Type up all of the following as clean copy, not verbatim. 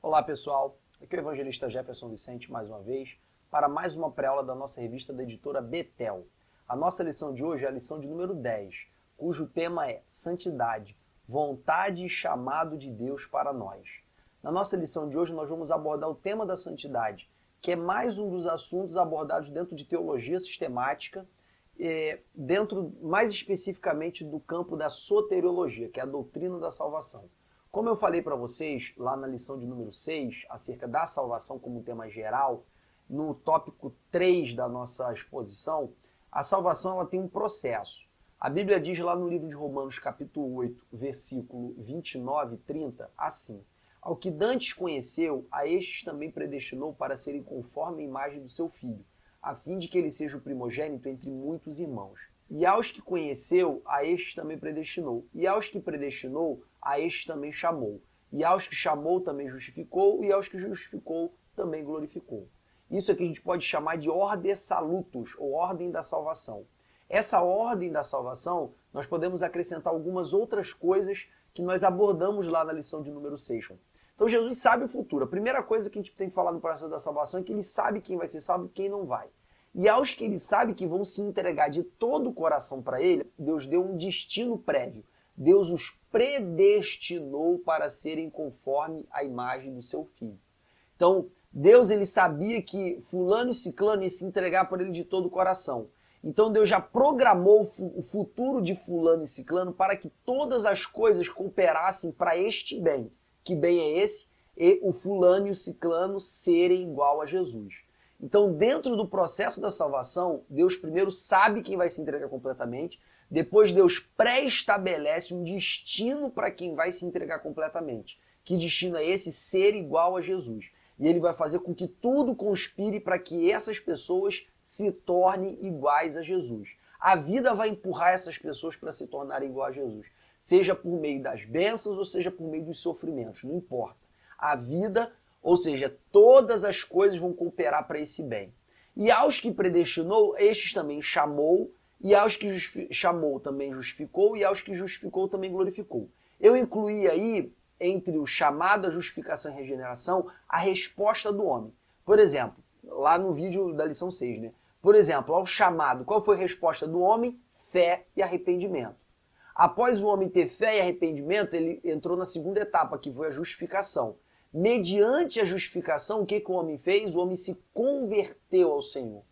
Olá pessoal, aqui é o evangelista Jefferson Vicente mais uma vez para mais uma pré-aula da nossa revista da editora Betel. A nossa lição de hoje é a lição de número 10, cujo tema é Santidade, vontade e chamado de Deus para nós. Na nossa lição de hoje nós vamos abordar o tema da santidade, que é mais um dos assuntos abordados dentro de teologia sistemática, dentro mais especificamente do campo da soteriologia, que é a doutrina da salvação. Como eu falei para vocês lá na lição de número 6, acerca da salvação como tema geral, no tópico 3 da nossa exposição, a salvação ela tem um processo. A Bíblia diz lá no livro de Romanos, capítulo 8, versículo 29 e 30, assim: Ao que dantes conheceu, a estes também predestinou para serem conforme a imagem do seu Filho, a fim de que ele seja o primogênito entre muitos irmãos. E aos que conheceu, a estes também predestinou. E aos que predestinou, a estes também chamou. E aos que chamou, também justificou. E aos que justificou, também glorificou. Isso aqui a gente pode chamar de ordem salutos, ou ordem da salvação. Essa ordem da salvação, nós podemos acrescentar algumas outras coisas que nós abordamos lá na lição de número 6. Então Jesus sabe o futuro. A primeira coisa que a gente tem que falar no processo da salvação é que ele sabe quem vai ser salvo e quem não vai. E aos que ele sabe que vão se entregar de todo o coração para ele, Deus deu um destino prévio. Deus os predestinou para serem conforme a imagem do seu Filho. Então, Deus ele sabia que fulano e ciclano ia se entregar por ele de todo o coração. Então Deus já programou o futuro de fulano e ciclano para que todas as coisas cooperassem para este bem. Que bem é esse? E o fulano e o ciclano serem igual a Jesus. Então, dentro do processo da salvação, Deus primeiro sabe quem vai se entregar completamente, depois Deus pré-estabelece um destino para quem vai se entregar completamente. Que destino é esse? Ser igual a Jesus. E ele vai fazer com que tudo conspire para que essas pessoas se tornem iguais a Jesus. A vida vai empurrar essas pessoas para se tornarem iguais a Jesus. Seja por meio das bênçãos ou seja por meio dos sofrimentos, não importa. A vida, ou seja, todas as coisas vão cooperar para esse bem. E aos que predestinou, estes também chamou, e aos que chamou também justificou, e aos que justificou também glorificou. Eu incluí aí, entre o chamado, a justificação e a regeneração, a resposta do homem. Por exemplo, lá no vídeo da lição 6, né? Por exemplo, ao chamado, qual foi a resposta do homem? Fé e arrependimento. Após o homem ter fé e arrependimento, ele entrou na segunda etapa, que foi a justificação. Mediante a justificação, o que o homem fez? O homem se converteu ao Senhor.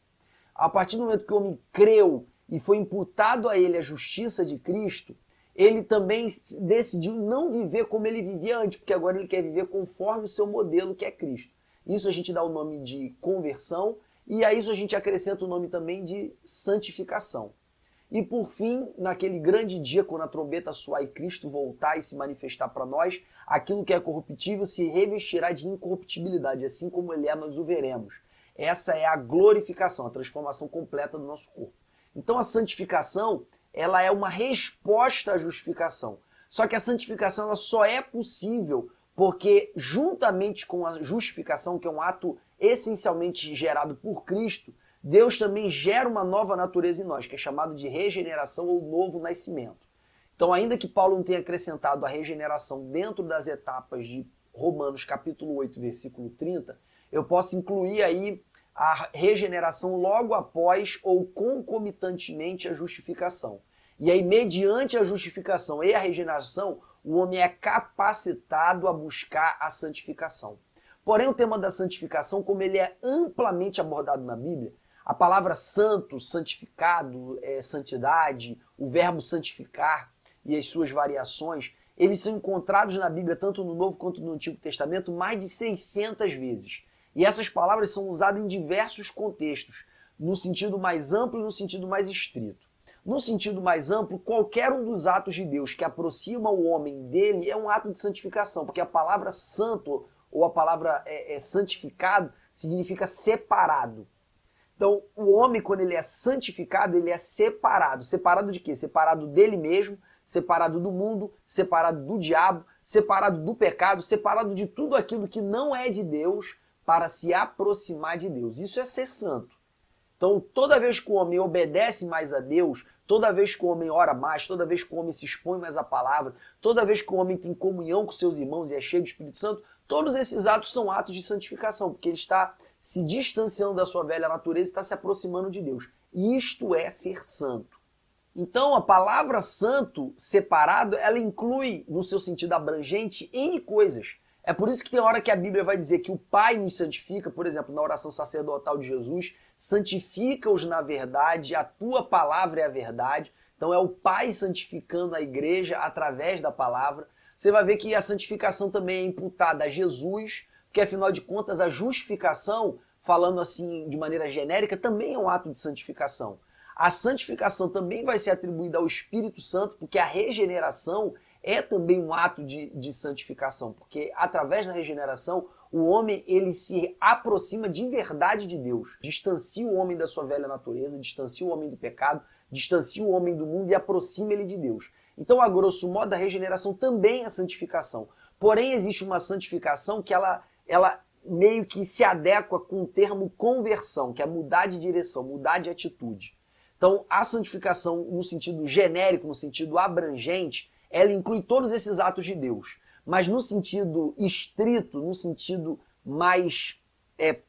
A partir do momento que o homem creu e foi imputado a ele a justiça de Cristo, ele também decidiu não viver como ele vivia antes, porque agora ele quer viver conforme o seu modelo, que é Cristo. Isso a gente dá o nome de conversão, e a isso a gente acrescenta o nome também de santificação. E por fim, naquele grande dia, quando a trombeta soar e Cristo voltar e se manifestar para nós, aquilo que é corruptível se revestirá de incorruptibilidade, assim como ele é, nós o veremos. Essa é a glorificação, a transformação completa do nosso corpo. Então a santificação, ela é uma resposta à justificação. Só que a santificação ela só é possível porque juntamente com a justificação, que é um ato essencialmente gerado por Cristo, Deus também gera uma nova natureza em nós, que é chamado de regeneração ou novo nascimento. Então, ainda que Paulo não tenha acrescentado a regeneração dentro das etapas de Romanos capítulo 8, versículo 30, eu posso incluir aí a regeneração logo após ou concomitantemente a justificação. E aí, mediante a justificação e a regeneração, o homem é capacitado a buscar a santificação. Porém, o tema da santificação, como ele é amplamente abordado na Bíblia, a palavra santo, santificado, santidade, o verbo santificar e as suas variações, eles são encontrados na Bíblia, tanto no Novo quanto no Antigo Testamento, mais de 600 vezes. E essas palavras são usadas em diversos contextos, no sentido mais amplo e no sentido mais estrito. No sentido mais amplo, qualquer um dos atos de Deus que aproxima o homem dele é um ato de santificação, porque a palavra santo ou a palavra santificado significa separado. Então, o homem, quando ele é santificado, ele é separado. Separado de quê? Separado dele mesmo, separado do mundo, separado do diabo, separado do pecado, separado de tudo aquilo que não é de Deus para se aproximar de Deus. Isso é ser santo. Então, toda vez que o homem obedece mais a Deus, toda vez que o homem ora mais, toda vez que o homem se expõe mais à palavra, toda vez que o homem tem comunhão com seus irmãos e é cheio do Espírito Santo, todos esses atos são atos de santificação, porque ele está se distanciando da sua velha natureza e está se aproximando de Deus. Isto é ser santo. Então, a palavra santo, separado, ela inclui, no seu sentido abrangente, N coisas. É por isso que tem hora que a Bíblia vai dizer que o Pai nos santifica, por exemplo, na oração sacerdotal de Jesus, santifica-os na verdade, a tua palavra é a verdade. Então é o Pai santificando a igreja através da palavra. Você vai ver que a santificação também é imputada a Jesus, porque afinal de contas a justificação, falando assim de maneira genérica, também é um ato de santificação. A santificação também vai ser atribuída ao Espírito Santo, porque a regeneração é também um ato de santificação, porque através da regeneração o homem ele se aproxima de verdade de Deus, distancia o homem da sua velha natureza, distancia o homem do pecado, distancia o homem do mundo e aproxima ele de Deus. Então, a grosso modo, a regeneração também é santificação. Porém, existe uma santificação que ela meio que se adequa com o termo conversão, que é mudar de direção, mudar de atitude. Então, a santificação no sentido genérico, no sentido abrangente, ela inclui todos esses atos de Deus. Mas no sentido estrito, no sentido mais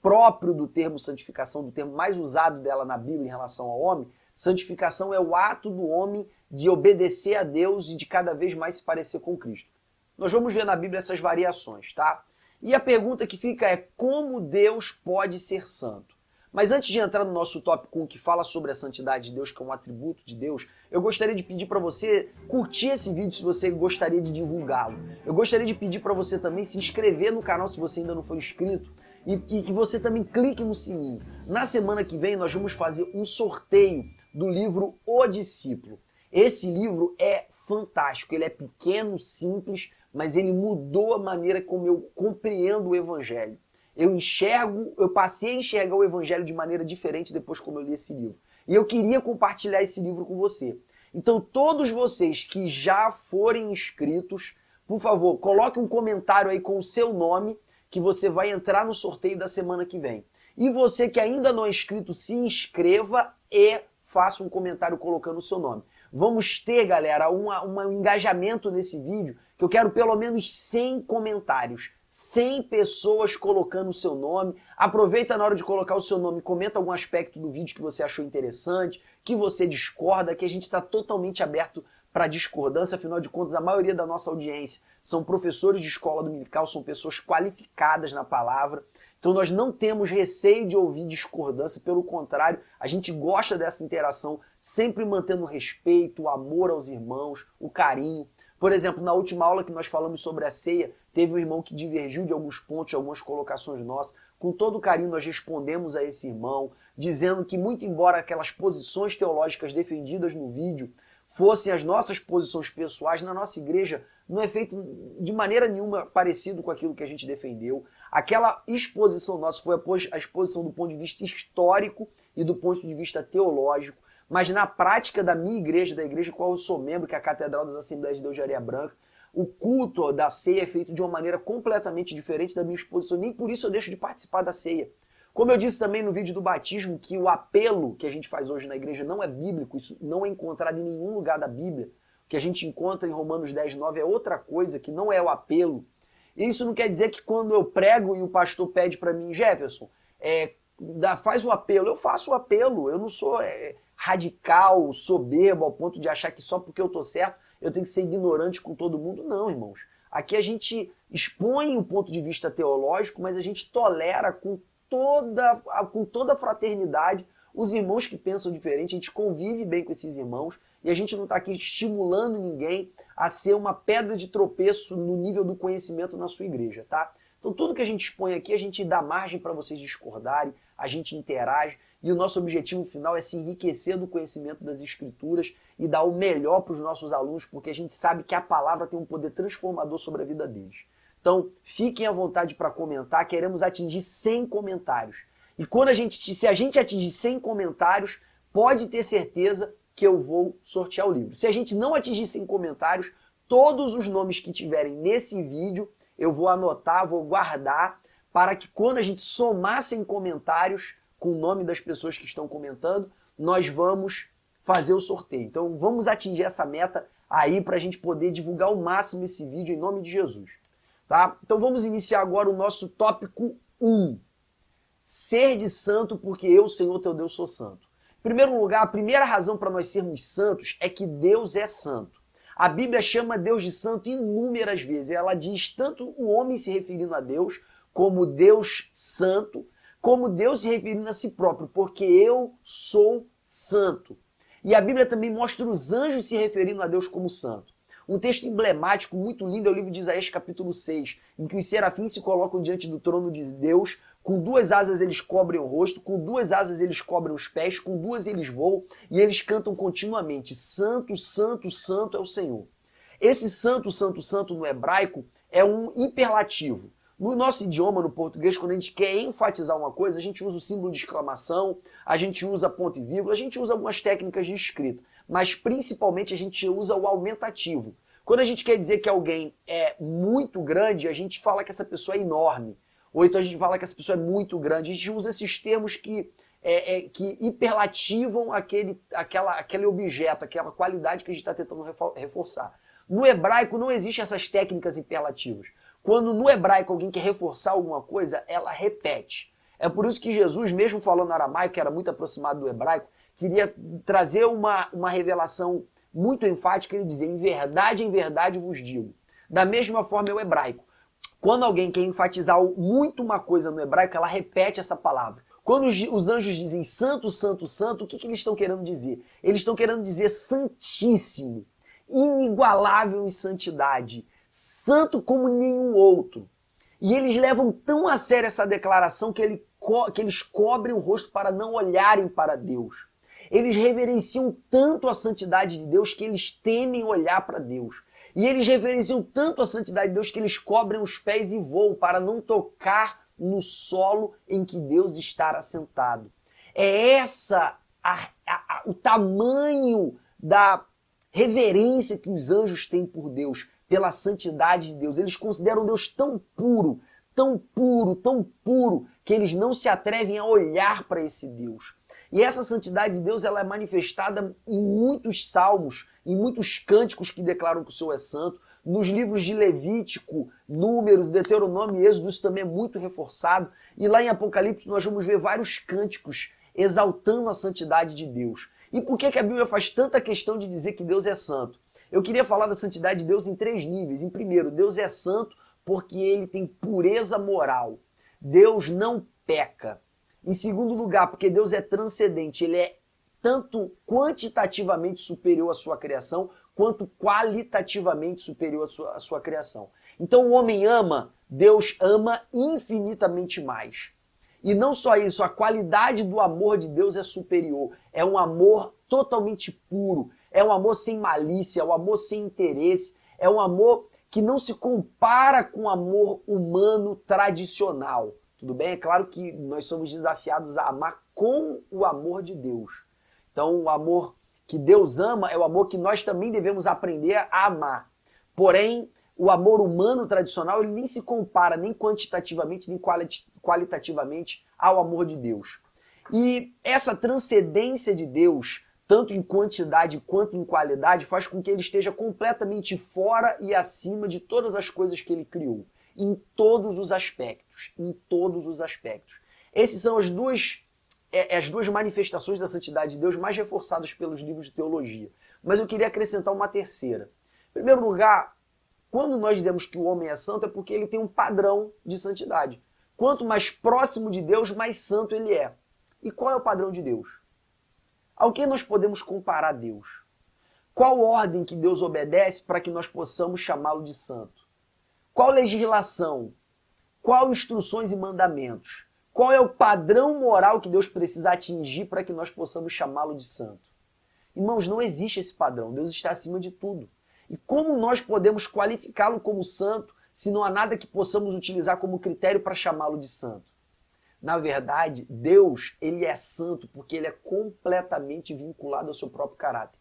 próprio do termo santificação, do termo mais usado dela na Bíblia em relação ao homem, santificação é o ato do homem de obedecer a Deus e de cada vez mais se parecer com Cristo. Nós vamos ver na Bíblia essas variações, tá? E a pergunta que fica é como Deus pode ser santo? Mas antes de entrar no nosso tópico 1 que fala sobre a santidade de Deus, que é um atributo de Deus, eu gostaria de pedir para você curtir esse vídeo se você gostaria de divulgá-lo. Eu gostaria de pedir para você também se inscrever no canal se você ainda não for inscrito e que você também clique no sininho. Na semana que vem nós vamos fazer um sorteio do livro O Discípulo. Esse livro é fantástico, ele é pequeno, simples, mas ele mudou a maneira como eu compreendo o Evangelho. Eu passei a enxergar o Evangelho de maneira diferente depois que eu li esse livro. E eu queria compartilhar esse livro com você. Então, todos vocês que já forem inscritos, por favor, coloque um comentário aí com o seu nome, que você vai entrar no sorteio da semana que vem. E você que ainda não é inscrito, se inscreva e faça um comentário colocando o seu nome. Vamos ter, galera, um engajamento nesse vídeo, que eu quero pelo menos 100 comentários. 100 pessoas colocando o seu nome. Aproveita na hora de colocar o seu nome, comenta algum aspecto do vídeo que você achou interessante, que você discorda, que a gente está totalmente aberto para discordância, afinal de contas a maioria da nossa audiência são professores de escola dominical, são pessoas qualificadas na palavra, então nós não temos receio de ouvir discordância, pelo contrário, a gente gosta dessa interação, sempre mantendo o respeito, o amor aos irmãos, o carinho. Por exemplo, na última aula que nós falamos sobre a ceia, teve um irmão que divergiu de alguns pontos, de algumas colocações nossas. Com todo carinho nós respondemos a esse irmão, dizendo que muito embora aquelas posições teológicas defendidas no vídeo fossem as nossas posições pessoais, na nossa igreja não é feito de maneira nenhuma parecido com aquilo que a gente defendeu. Aquela exposição nossa foi a exposição do ponto de vista histórico e do ponto de vista teológico, mas na prática da minha igreja, da igreja qual eu sou membro, que é a Catedral das Assembleias de Deus de Areia Branca, o culto da ceia é feito de uma maneira completamente diferente da minha exposição, nem por isso eu deixo de participar da ceia. Como eu disse também no vídeo do batismo, que o apelo que a gente faz hoje na igreja não é bíblico, isso não é encontrado em nenhum lugar da Bíblia. O que a gente encontra em Romanos 10:9 é outra coisa, que não é o apelo. E isso não quer dizer que quando eu prego e o pastor pede para mim, Jefferson, faz o apelo, eu faço o apelo, eu não sou radical, soberbo, ao ponto de achar que só porque eu tô certo, eu tenho que ser ignorante com todo mundo. Não, irmãos. Aqui a gente expõe o ponto de vista teológico, mas a gente tolera com toda a fraternidade os irmãos que pensam diferente, a gente convive bem com esses irmãos e a gente não está aqui estimulando ninguém a ser uma pedra de tropeço no nível do conhecimento na sua igreja, tá? Então tudo que a gente expõe aqui, a gente dá margem para vocês discordarem, a gente interage e o nosso objetivo final é se enriquecer do conhecimento das Escrituras e dar o melhor para os nossos alunos, porque a gente sabe que a palavra tem um poder transformador sobre a vida deles. Então, fiquem à vontade para comentar, queremos atingir 100 comentários. E se a gente atingir 100 comentários, pode ter certeza que eu vou sortear o livro. Se a gente não atingir 100 comentários, todos os nomes que tiverem nesse vídeo, eu vou anotar, vou guardar, para que quando a gente somar 100 comentários, com o nome das pessoas que estão comentando, nós vamos fazer o sorteio. Então vamos atingir essa meta aí para a gente poder divulgar ao máximo esse vídeo em nome de Jesus. Tá? Então vamos iniciar agora o nosso tópico 1. Ser de santo porque eu, Senhor teu Deus, sou santo. Em primeiro lugar, a primeira razão para nós sermos santos é que Deus é santo. A Bíblia chama Deus de santo inúmeras vezes. Ela diz tanto o homem se referindo a Deus como Deus santo, como Deus se referindo a si próprio, porque eu sou santo. E a Bíblia também mostra os anjos se referindo a Deus como santo. Um texto emblemático, muito lindo, é o livro de Isaías, capítulo 6, em que os serafins se colocam diante do trono de Deus, com 2 asas eles cobrem o rosto, com 2 asas eles cobrem os pés, com 2 eles voam, e eles cantam continuamente, santo, santo, santo é o Senhor. Esse santo, santo, santo no hebraico é um hiperlativo. No nosso idioma, no português, quando a gente quer enfatizar uma coisa, a gente usa o símbolo de exclamação, a gente usa ponto e vírgula, a gente usa algumas técnicas de escrita, mas principalmente a gente usa o aumentativo. Quando a gente quer dizer que alguém é muito grande, a gente fala que essa pessoa é enorme. Ou então a gente fala que essa pessoa é muito grande. A gente usa esses termos que hiperlativam aquele objeto, aquela qualidade que a gente está tentando reforçar. No hebraico não existem essas técnicas hiperlativas. Quando no hebraico alguém quer reforçar alguma coisa, ela repete. É por isso que Jesus, mesmo falando aramaico, que era muito aproximado do hebraico, queria trazer uma revelação muito enfática. Ele dizia, em verdade vos digo. Da mesma forma é o hebraico. Quando alguém quer enfatizar muito uma coisa no hebraico, ela repete essa palavra. Quando os anjos dizem santo, santo, santo, o que eles estão querendo dizer? Eles estão querendo dizer santíssimo, inigualável em santidade, santo como nenhum outro. E eles levam tão a sério essa declaração que eles cobrem o rosto para não olharem para Deus. Eles reverenciam tanto a santidade de Deus que eles temem olhar para Deus. E eles reverenciam tanto a santidade de Deus que eles cobrem os pés e voam para não tocar no solo em que Deus está assentado. É essa o tamanho da reverência que os anjos têm por Deus, pela santidade de Deus. Eles consideram Deus tão puro, tão puro, tão puro, que eles não se atrevem a olhar para esse Deus. E essa santidade de Deus ela é manifestada em muitos salmos, em muitos cânticos que declaram que o Senhor é santo. Nos livros de Levítico, Números, Deuteronômio e Êxodo, isso também é muito reforçado. E lá em Apocalipse nós vamos ver vários cânticos exaltando a santidade de Deus. E por que a Bíblia faz tanta questão de dizer que Deus é santo? Eu queria falar da santidade de Deus em 3 níveis. Em primeiro, Deus é santo porque ele tem pureza moral. Deus não peca. Em segundo lugar, porque Deus é transcendente, ele é tanto quantitativamente superior à sua criação, quanto qualitativamente superior à sua criação. Então o homem ama, Deus ama infinitamente mais. E não só isso, a qualidade do amor de Deus é superior. É um amor totalmente puro, é um amor sem malícia, é um amor sem interesse, é um amor que não se compara com o amor humano tradicional. Tudo bem? É claro que nós somos desafiados a amar com o amor de Deus. Então, o amor que Deus ama é o amor que nós também devemos aprender a amar. Porém, o amor humano tradicional ele nem se compara nem quantitativamente, nem qualitativamente ao amor de Deus. E essa transcendência de Deus, tanto em quantidade quanto em qualidade, faz com que ele esteja completamente fora e acima de todas as coisas que ele criou. Em todos os aspectos, em todos os aspectos. Essas são as duas manifestações da santidade de Deus mais reforçadas pelos livros de teologia. Mas eu queria acrescentar uma terceira. Em primeiro lugar, quando nós dizemos que o homem é santo, é porque ele tem um padrão de santidade. Quanto mais próximo de Deus, mais santo ele é. E qual é o padrão de Deus? Ao que nós podemos comparar Deus? Qual ordem que Deus obedece para que nós possamos chamá-lo de santo? Qual legislação? Qual instruções e mandamentos? Qual é o padrão moral que Deus precisa atingir para que nós possamos chamá-lo de santo? Irmãos, não existe esse padrão. Deus está acima de tudo. E como nós podemos qualificá-lo como santo se não há nada que possamos utilizar como critério para chamá-lo de santo? Na verdade, Deus, ele é santo porque ele é completamente vinculado ao seu próprio caráter.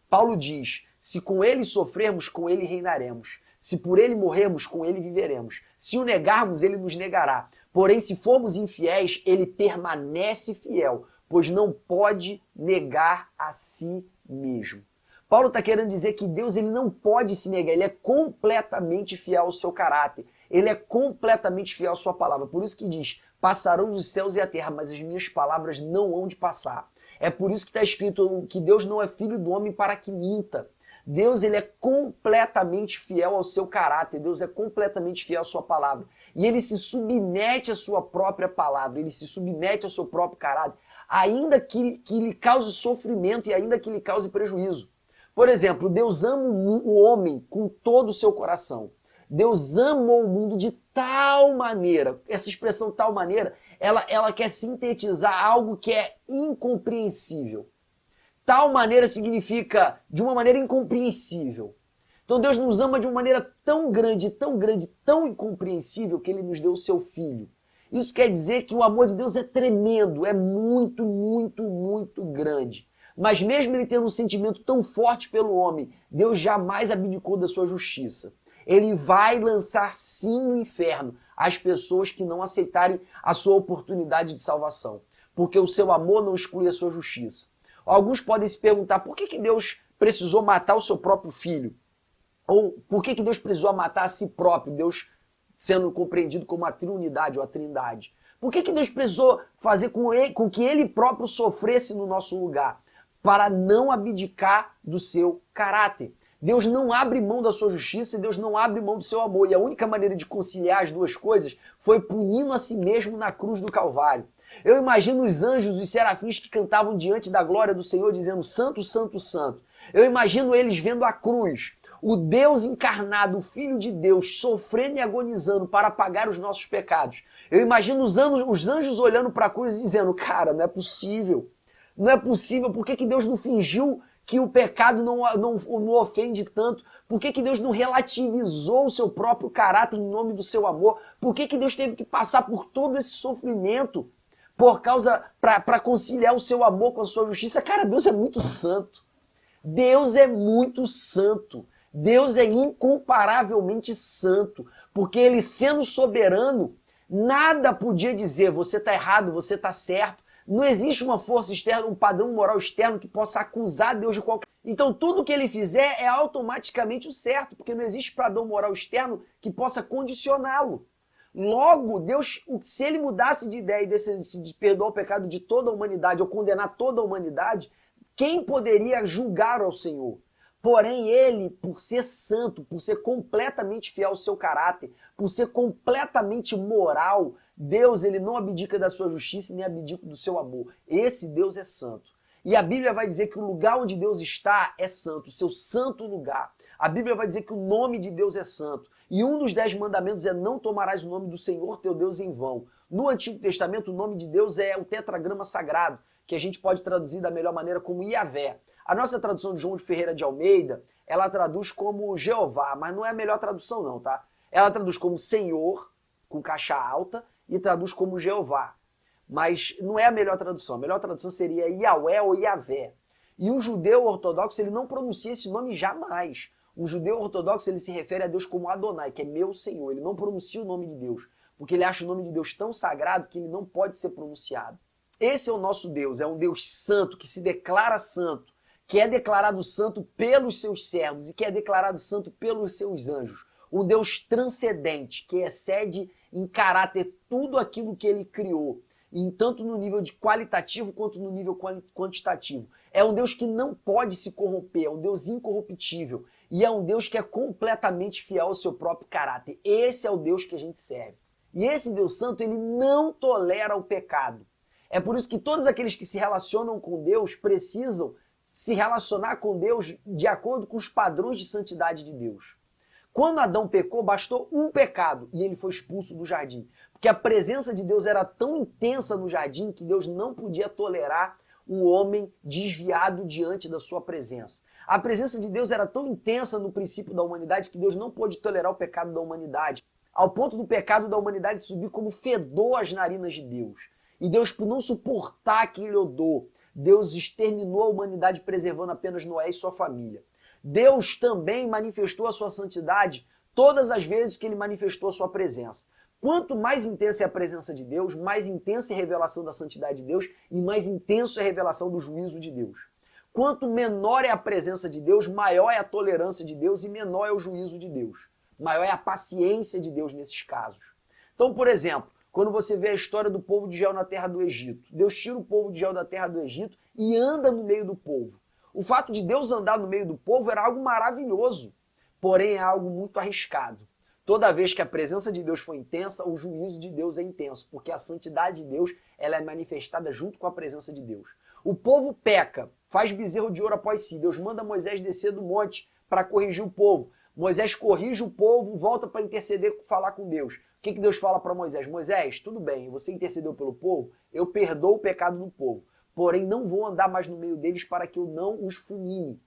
Paulo diz, se com ele sofrermos, com ele reinaremos. Se por ele morrermos, com ele viveremos. Se o negarmos, ele nos negará. Porém, se formos infiéis, ele permanece fiel, pois não pode negar a si mesmo. Paulo está querendo dizer que Deus ele não pode se negar, ele é completamente fiel ao seu caráter, ele é completamente fiel à sua palavra. Por isso que diz, passarão os céus e a terra, mas as minhas palavras não hão de passar. É por isso que está escrito que Deus não é filho do homem para que minta. Deus ele é completamente fiel ao seu caráter, Deus é completamente fiel à sua palavra. E ele se submete à sua própria palavra, ele se submete ao seu próprio caráter, ainda que lhe cause sofrimento e ainda que lhe cause prejuízo. Por exemplo, Deus ama o homem com todo o seu coração. Deus ama o mundo de tal maneira, essa expressão tal maneira, ela quer sintetizar algo que é incompreensível. Tal maneira significa de uma maneira incompreensível. Então Deus nos ama de uma maneira tão grande, tão incompreensível que ele nos deu o seu filho. Isso quer dizer que o amor de Deus é tremendo, é muito, muito, muito grande. Mas mesmo ele tendo um sentimento tão forte pelo homem, Deus jamais abdicou da sua justiça. Ele vai lançar sim no inferno as pessoas que não aceitarem a sua oportunidade de salvação. Porque o seu amor não exclui a sua justiça. Alguns podem se perguntar por que Deus precisou matar o seu próprio filho? Ou por que Deus precisou matar a si próprio, Deus sendo compreendido como a triunidade ou a trindade? Por que Deus precisou fazer com que ele próprio sofresse no nosso lugar? Para não abdicar do seu caráter. Deus não abre mão da sua justiça e Deus não abre mão do seu amor. E a única maneira de conciliar as duas coisas foi punindo a si mesmo na cruz do Calvário. Eu imagino os anjos, os serafins que cantavam diante da glória do Senhor, dizendo Santo, Santo, Santo. Eu imagino eles vendo a cruz, o Deus encarnado, o Filho de Deus, sofrendo e agonizando para pagar os nossos pecados. Eu imagino os anjos olhando para a cruz e dizendo, cara, não é possível. Não é possível, por que Deus não fingiu que o pecado não ofende tanto? Por que Deus não relativizou o seu próprio caráter em nome do seu amor? Por que Deus teve que passar por todo esse sofrimento para conciliar o seu amor com a sua justiça? Cara, Deus é muito santo. Deus é muito santo. Deus é incomparavelmente santo, porque ele sendo soberano, nada podia dizer você está errado, você está certo. Não existe uma força externa, um padrão moral externo que possa acusar Deus de qualquer... Então tudo que ele fizer é automaticamente o certo, porque não existe padrão moral externo que possa condicioná-lo. Logo, Deus, se ele mudasse de ideia e decidisse de perdoar o pecado de toda a humanidade ou condenar toda a humanidade, quem poderia julgar ao Senhor? Porém, ele, por ser santo, por ser completamente fiel ao seu caráter, por ser completamente moral, Deus ele não abdica da sua justiça nem abdica do seu amor. Esse Deus é santo. E a Bíblia vai dizer que o lugar onde Deus está é santo, o seu santo lugar. A Bíblia vai dizer que o nome de Deus é santo. E um dos 10 mandamentos é não tomarás o nome do Senhor teu Deus em vão. No Antigo Testamento, o nome de Deus é o tetragrama sagrado, que a gente pode traduzir da melhor maneira como Iavé. A nossa tradução de João de Ferreira de Almeida, ela traduz como Jeová, mas não é a melhor tradução não, tá? Ela traduz como Senhor, com caixa alta, e traduz como Jeová. Mas não é a melhor tradução. A melhor tradução seria Yahweh ou Yavé. E o judeu ortodoxo, ele não pronuncia esse nome jamais. O judeu ortodoxo, ele se refere a Deus como Adonai, que é meu Senhor. Ele não pronuncia o nome de Deus, porque ele acha o nome de Deus tão sagrado que ele não pode ser pronunciado. Esse é o nosso Deus, é um Deus santo, que se declara santo, que é declarado santo pelos seus servos e que é declarado santo pelos seus anjos. Um Deus transcendente, que excede em caráter tudo aquilo que ele criou, tanto no nível de qualitativo quanto no nível quantitativo. É um Deus que não pode se corromper, é um Deus incorruptível e é um Deus que é completamente fiel ao seu próprio caráter. Esse é o Deus que a gente serve. E esse Deus santo, ele não tolera o pecado. É por isso que todos aqueles que se relacionam com Deus precisam se relacionar com Deus de acordo com os padrões de santidade de Deus. Quando Adão pecou, bastou um pecado e ele foi expulso do jardim. Porque a presença de Deus era tão intensa no jardim que Deus não podia tolerar um homem desviado diante da sua presença. A presença de Deus era tão intensa no princípio da humanidade que Deus não pôde tolerar o pecado da humanidade, ao ponto do pecado da humanidade subir como fedor às narinas de Deus. E Deus, por não suportar aquele odor, Deus exterminou a humanidade preservando apenas Noé e sua família. Deus também manifestou a sua santidade todas as vezes que ele manifestou a sua presença. Quanto mais intensa é a presença de Deus, mais intensa é a revelação da santidade de Deus e mais intenso é a revelação do juízo de Deus. Quanto menor é a presença de Deus, maior é a tolerância de Deus e menor é o juízo de Deus. Maior é a paciência de Deus nesses casos. Então, por exemplo, quando você vê a história do povo de Israel na terra do Egito, Deus tira o povo de Israel da terra do Egito e anda no meio do povo. O fato de Deus andar no meio do povo era algo maravilhoso, porém é algo muito arriscado. Toda vez que a presença de Deus for intensa, o juízo de Deus é intenso, porque a santidade de Deus ela é manifestada junto com a presença de Deus. O povo peca, faz bezerro de ouro após si. Deus manda Moisés descer do monte para corrigir o povo. Moisés corrige o povo, volta para interceder, falar com Deus. O que Deus fala para Moisés? Moisés, tudo bem, você intercedeu pelo povo, eu perdoo o pecado do povo, porém não vou andar mais no meio deles para que eu não os fulmine.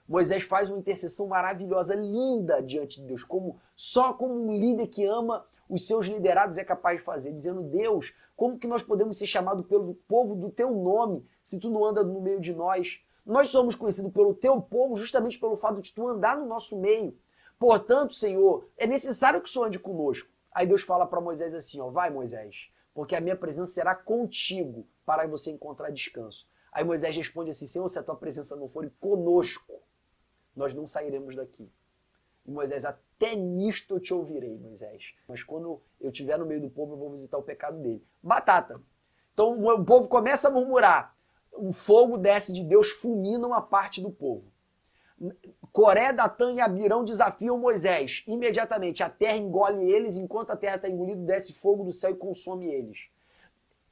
Moisés faz uma intercessão maravilhosa, linda diante de Deus, só como um líder que ama os seus liderados é capaz de fazer, dizendo, Deus, como que nós podemos ser chamados pelo povo do teu nome, se tu não anda no meio de nós? Nós somos conhecidos pelo teu povo justamente pelo fato de tu andar no nosso meio. Portanto, Senhor, é necessário que o Senhor ande conosco. Aí Deus fala para Moisés assim, ó, vai Moisés, porque a minha presença será contigo para você encontrar descanso. Aí Moisés responde assim, Senhor, se a tua presença não for conosco, nós não sairemos daqui. E Moisés, até nisto eu te ouvirei, Moisés. Mas quando eu estiver no meio do povo, eu vou visitar o pecado dele. Batata. Então o povo começa a murmurar. Um fogo desce de Deus, fulmina uma parte do povo. Coré, Datã e Abirão desafiam Moisés. Imediatamente a terra engole eles, enquanto a terra está engolida, desce fogo do céu e consome eles.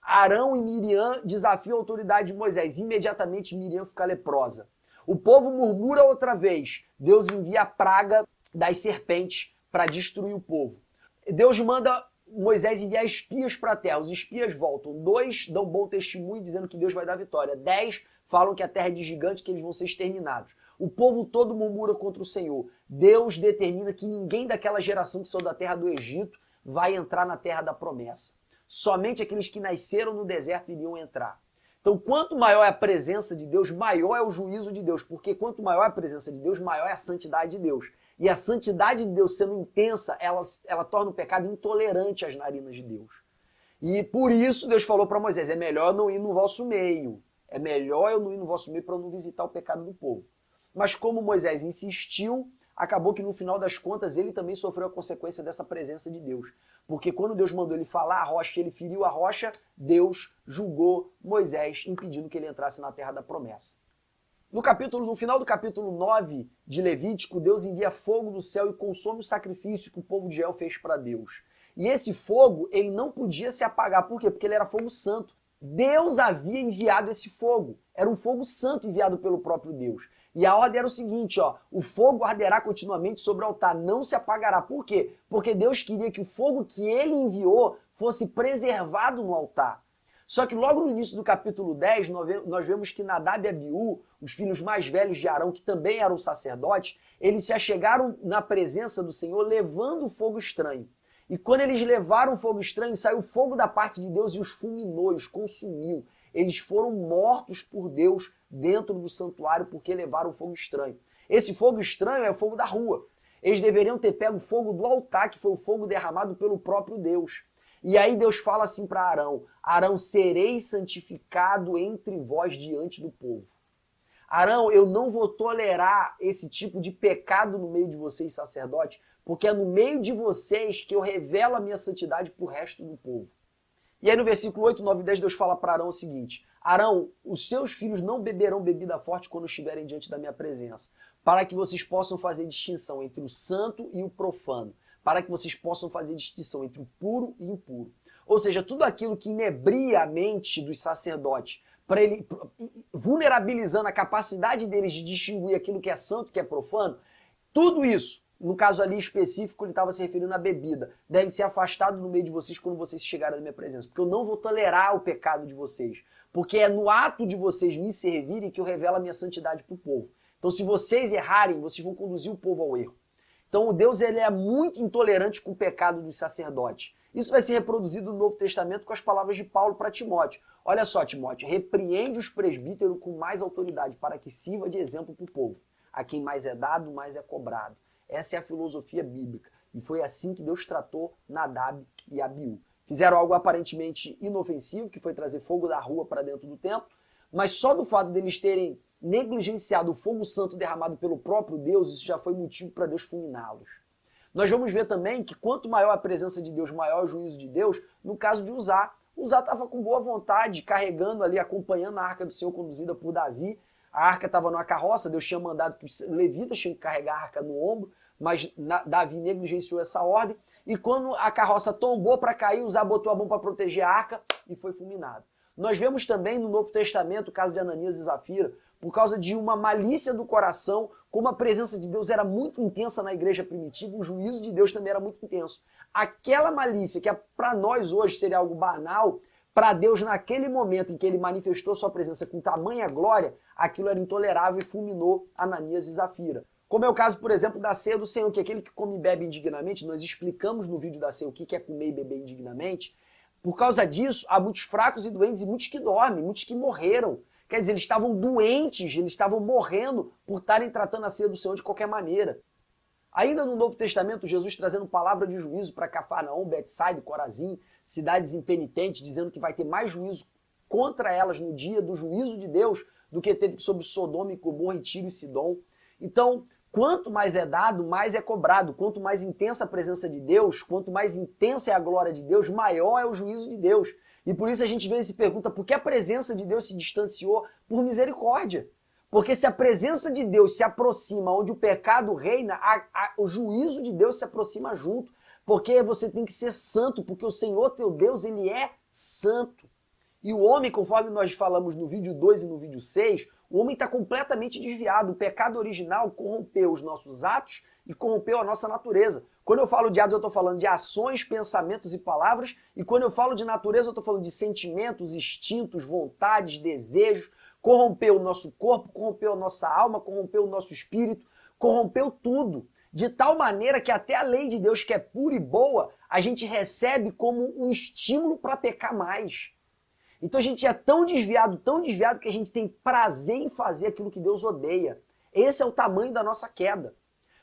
Arão e Miriam desafiam a autoridade de Moisés. Imediatamente Miriam fica leprosa. O povo murmura outra vez. Deus envia a praga das serpentes para destruir o povo. Deus manda Moisés enviar espias para a terra. Os espias voltam. 2 dão bom testemunho dizendo que Deus vai dar vitória. 10 falam que a terra é de gigante, que eles vão ser exterminados. O povo todo murmura contra o Senhor. Deus determina que ninguém daquela geração que saiu da terra do Egito vai entrar na terra da promessa. Somente aqueles que nasceram no deserto iriam entrar. Então, quanto maior é a presença de Deus, maior é o juízo de Deus. Porque quanto maior é a presença de Deus, maior é a santidade de Deus. E a santidade de Deus sendo intensa, ela torna o pecado intolerante às narinas de Deus. E por isso Deus falou para Moisés, é melhor eu não ir no vosso meio. É melhor eu não ir no vosso meio para não visitar o pecado do povo. Mas como Moisés insistiu, acabou que no final das contas ele também sofreu a consequência dessa presença de Deus. Porque quando Deus mandou ele falar a rocha, ele feriu a rocha, Deus julgou Moisés, impedindo que ele entrasse na terra da promessa. No final do capítulo 9 de Levítico, Deus envia fogo do céu e consome o sacrifício que o povo de Israel fez para Deus. E esse fogo, ele não podia se apagar. Por quê? Porque ele era fogo santo. Deus havia enviado esse fogo. Era um fogo santo enviado pelo próprio Deus. E a ordem era o seguinte, ó, o fogo arderá continuamente sobre o altar, não se apagará. Por quê? Porque Deus queria que o fogo que ele enviou fosse preservado no altar. Só que logo no início do capítulo 10, nós vemos que Nadab e Abiú, os filhos mais velhos de Arão, que também eram sacerdotes, eles se achegaram na presença do Senhor levando fogo estranho. E quando eles levaram fogo estranho, saiu fogo da parte de Deus e os fulminou, os consumiu. Eles foram mortos por Deus dentro do santuário porque levaram fogo estranho. Esse fogo estranho é o fogo da rua. Eles deveriam ter pego o fogo do altar, que foi o fogo derramado pelo próprio Deus. E aí Deus fala assim para Arão, Arão, serei santificado entre vós diante do povo. Arão, eu não vou tolerar esse tipo de pecado no meio de vocês, sacerdotes, porque é no meio de vocês que eu revelo a minha santidade para o resto do povo. E aí no versículo 8, 9 e 10, Deus fala para Arão o seguinte, Arão, os seus filhos não beberão bebida forte quando estiverem diante da minha presença, para que vocês possam fazer distinção entre o santo e o profano, para que vocês possam fazer distinção entre o puro e o impuro. Ou seja, tudo aquilo que inebria a mente dos sacerdotes, vulnerabilizando a capacidade deles de distinguir aquilo que é santo e que é profano, tudo isso, no caso ali específico, ele estava se referindo à bebida, deve ser afastado do meio de vocês quando vocês chegarem na minha presença, porque eu não vou tolerar o pecado de vocês, porque é no ato de vocês me servirem que eu revelo a minha santidade para o povo. Então se vocês errarem, vocês vão conduzir o povo ao erro. Então o Deus ele é muito intolerante com o pecado dos sacerdotes. Isso vai ser reproduzido no Novo Testamento com as palavras de Paulo para Timóteo. Olha só, Timóteo, repreende os presbíteros com mais autoridade para que sirva de exemplo para o povo. A quem mais é dado, mais é cobrado. Essa é a filosofia bíblica. E foi assim que Deus tratou Nadab e Abiú. Fizeram algo aparentemente inofensivo, que foi trazer fogo da rua para dentro do templo, mas só do fato deles terem negligenciado o fogo santo derramado pelo próprio Deus, isso já foi motivo para Deus fulminá-los. Nós vamos ver também que quanto maior a presença de Deus, maior é o juízo de Deus, no caso de Uzá. Uzá estava com boa vontade, carregando ali, acompanhando a arca do Senhor conduzida por Davi. A arca estava numa carroça, Deus tinha mandado que os levitas tinham que carregar a arca no ombro, mas Davi negligenciou essa ordem. E quando a carroça tombou para cair, Uzá botou a mão para proteger a arca e foi fulminado. Nós vemos também no Novo Testamento o caso de Ananias e Zafira, por causa de uma malícia do coração, como a presença de Deus era muito intensa na igreja primitiva, o juízo de Deus também era muito intenso. Aquela malícia, que para nós hoje seria algo banal, para Deus naquele momento em que ele manifestou sua presença com tamanha glória, aquilo era intolerável e fulminou Ananias e Zafira. Como é o caso, por exemplo, da ceia do Senhor, que aquele que come e bebe indignamente, nós explicamos no vídeo da ceia o que é comer e beber indignamente. Por causa disso, há muitos fracos e doentes e muitos que dormem, muitos que morreram. Quer dizer, eles estavam doentes, eles estavam morrendo por estarem tratando a ceia do Senhor de qualquer maneira. Ainda no Novo Testamento, Jesus trazendo palavra de juízo para Cafarnaum, Betsaida, Corazim, cidades impenitentes, dizendo que vai ter mais juízo contra elas no dia do juízo de Deus do que teve sobre Sodoma e Gomorra, Tiro e Sidom. Então, quanto mais é dado, mais é cobrado. Quanto mais intensa a presença de Deus, quanto mais intensa é a glória de Deus, maior é o juízo de Deus. E por isso a gente vê e se pergunta por que a presença de Deus se distanciou por misericórdia. Porque se a presença de Deus se aproxima onde o pecado reina, o juízo de Deus se aproxima junto. Porque você tem que ser santo, porque o Senhor teu Deus, ele é santo. E o homem, conforme nós falamos no vídeo 2 e no vídeo 6, o homem está completamente desviado. O pecado original corrompeu os nossos atos e corrompeu a nossa natureza. Quando eu falo de atos, eu estou falando de ações, pensamentos e palavras. E quando eu falo de natureza, eu estou falando de sentimentos, instintos, vontades, desejos. Corrompeu o nosso corpo, corrompeu a nossa alma, corrompeu o nosso espírito, corrompeu tudo. De tal maneira que até a lei de Deus, que é pura e boa, a gente recebe como um estímulo para pecar mais. Então a gente é tão desviado que a gente tem prazer em fazer aquilo que Deus odeia. Esse é o tamanho da nossa queda.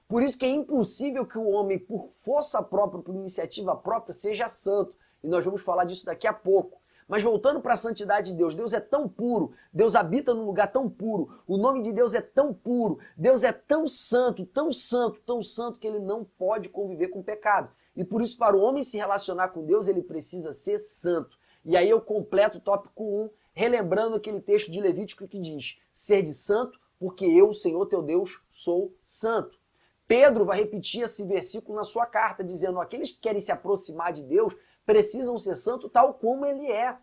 Por isso que é impossível que o homem, por força própria, por iniciativa própria, seja santo. E nós vamos falar disso daqui a pouco. Mas voltando para a santidade de Deus, Deus é tão puro, Deus habita num lugar tão puro, o nome de Deus é tão puro, Deus é tão santo, tão santo, tão santo que ele não pode conviver com o pecado. E por isso, para o homem se relacionar com Deus, ele precisa ser santo. E aí eu completo o tópico 1, relembrando aquele texto de Levítico que diz: sede santo, porque eu, o Senhor teu Deus, sou santo. Pedro vai repetir esse versículo na sua carta, dizendo: aqueles que querem se aproximar de Deus precisam ser santos tal como ele é.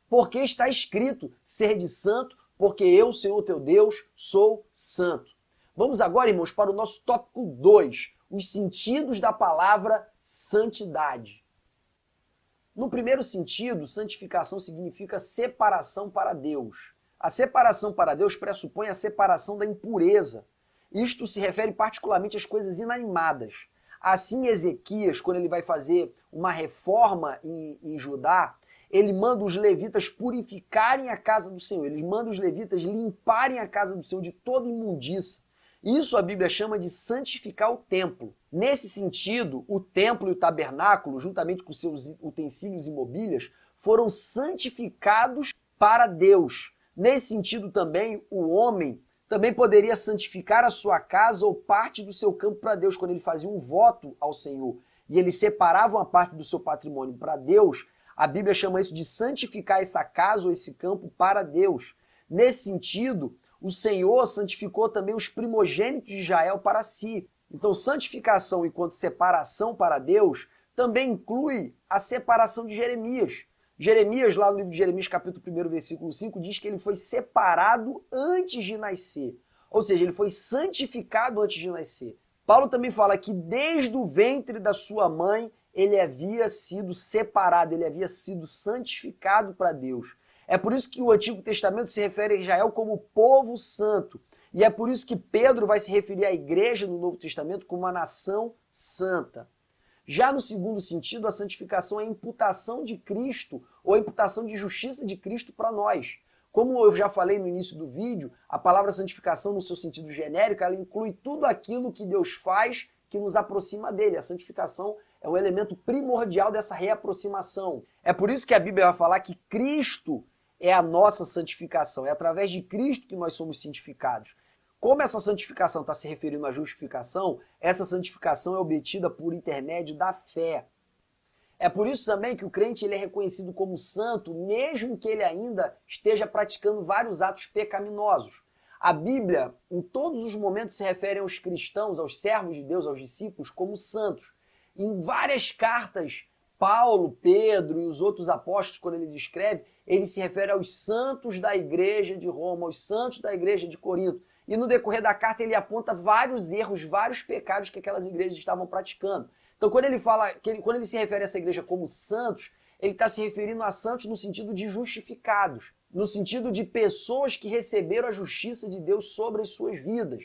Porque está escrito: sede santo, porque eu, o Senhor teu Deus, sou santo. Vamos agora, irmãos, para o nosso tópico 2, os sentidos da palavra santidade. No primeiro sentido, santificação significa separação para Deus. A separação para Deus pressupõe a separação da impureza. Isto se refere particularmente às coisas inanimadas. Assim, Ezequias, quando ele vai fazer uma reforma em Judá, ele manda os levitas purificarem a casa do Senhor. Ele manda os levitas limparem a casa do Senhor de toda imundícia. Isso a Bíblia chama de santificar o templo. Nesse sentido, o templo e o tabernáculo, juntamente com seus utensílios e mobílias, foram santificados para Deus. Nesse sentido também, o homem também poderia santificar a sua casa ou parte do seu campo para Deus, quando ele fazia um voto ao Senhor. E ele separava uma parte do seu patrimônio para Deus, a Bíblia chama isso de santificar essa casa ou esse campo para Deus. Nesse sentido, o Senhor santificou também os primogênitos de Israel para si. Então, santificação enquanto separação para Deus também inclui a separação de Jeremias. Jeremias, lá no livro de Jeremias, capítulo 1, versículo 5, diz que ele foi separado antes de nascer. Ou seja, ele foi santificado antes de nascer. Paulo também fala que desde o ventre da sua mãe, ele havia sido separado, ele havia sido santificado para Deus. É por isso que o Antigo Testamento se refere a Israel como povo santo. E é por isso que Pedro vai se referir à igreja no Novo Testamento como uma nação santa. Já no segundo sentido, a santificação é a imputação de Cristo ou a imputação de justiça de Cristo para nós. Como eu já falei no início do vídeo, a palavra santificação no seu sentido genérico, ela inclui tudo aquilo que Deus faz que nos aproxima dele. A santificação é o elemento primordial dessa reaproximação. É por isso que a Bíblia vai falar que Cristo é a nossa santificação. É através de Cristo que nós somos santificados. Como essa santificação está se referindo à justificação, essa santificação é obtida por intermédio da fé. É por isso também que o crente ele é reconhecido como santo, mesmo que ele ainda esteja praticando vários atos pecaminosos. A Bíblia, em todos os momentos, se refere aos cristãos, aos servos de Deus, aos discípulos, como santos. Em várias cartas, Paulo, Pedro e os outros apóstolos, quando eles escrevem, eles se referem aos santos da igreja de Roma, aos santos da igreja de Corinto. E no decorrer da carta ele aponta vários erros, vários pecados que aquelas igrejas estavam praticando. Então quando ele fala, quando ele se refere a essa igreja como santos, ele está se referindo a santos no sentido de justificados, no sentido de pessoas que receberam a justiça de Deus sobre as suas vidas.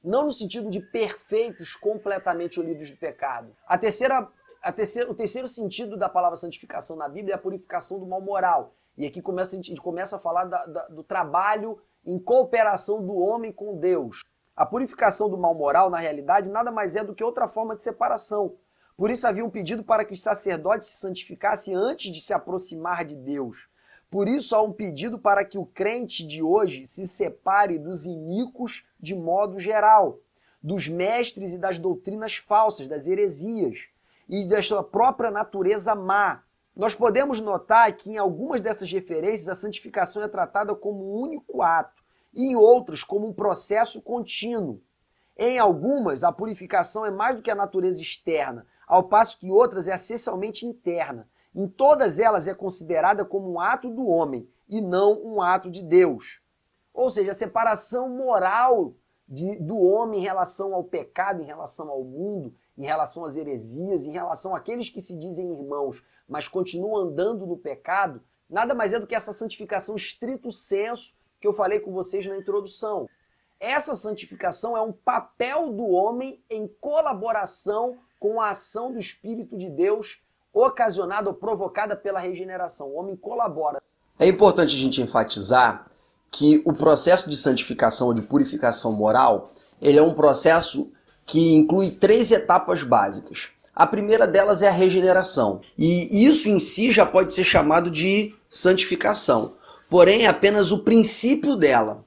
Não no sentido de perfeitos, completamente livres do pecado. O terceiro sentido da palavra santificação na Bíblia é a purificação do mal moral. E aqui a gente começa a falar do trabalho em cooperação do homem com Deus. A purificação do mal moral, na realidade, nada mais é do que outra forma de separação. Por isso havia um pedido para que os sacerdotes se santificassem antes de se aproximar de Deus. Por isso há um pedido para que o crente de hoje se separe dos iníquos de modo geral, dos mestres e das doutrinas falsas, das heresias e da sua própria natureza má. Nós podemos notar que em algumas dessas referências a santificação é tratada como um único ato e em outras como um processo contínuo. Em algumas, a purificação é mais do que a natureza externa, ao passo que em outras é essencialmente interna. Em todas elas é considerada como um ato do homem e não um ato de Deus. Ou seja, a separação moral do homem em relação ao pecado, em relação ao mundo, em relação às heresias, em relação àqueles que se dizem irmãos, mas continuam andando no pecado, nada mais é do que essa santificação estrito sensu que eu falei com vocês na introdução. Essa santificação é um papel do homem em colaboração com a ação do Espírito de Deus ocasionada ou provocada pela regeneração. O homem colabora. É importante a gente enfatizar que o processo de santificação ou de purificação moral, ele é um processo que inclui 3 etapas básicas. A primeira delas é a regeneração. E isso em si já pode ser chamado de santificação. Porém, é apenas o princípio dela.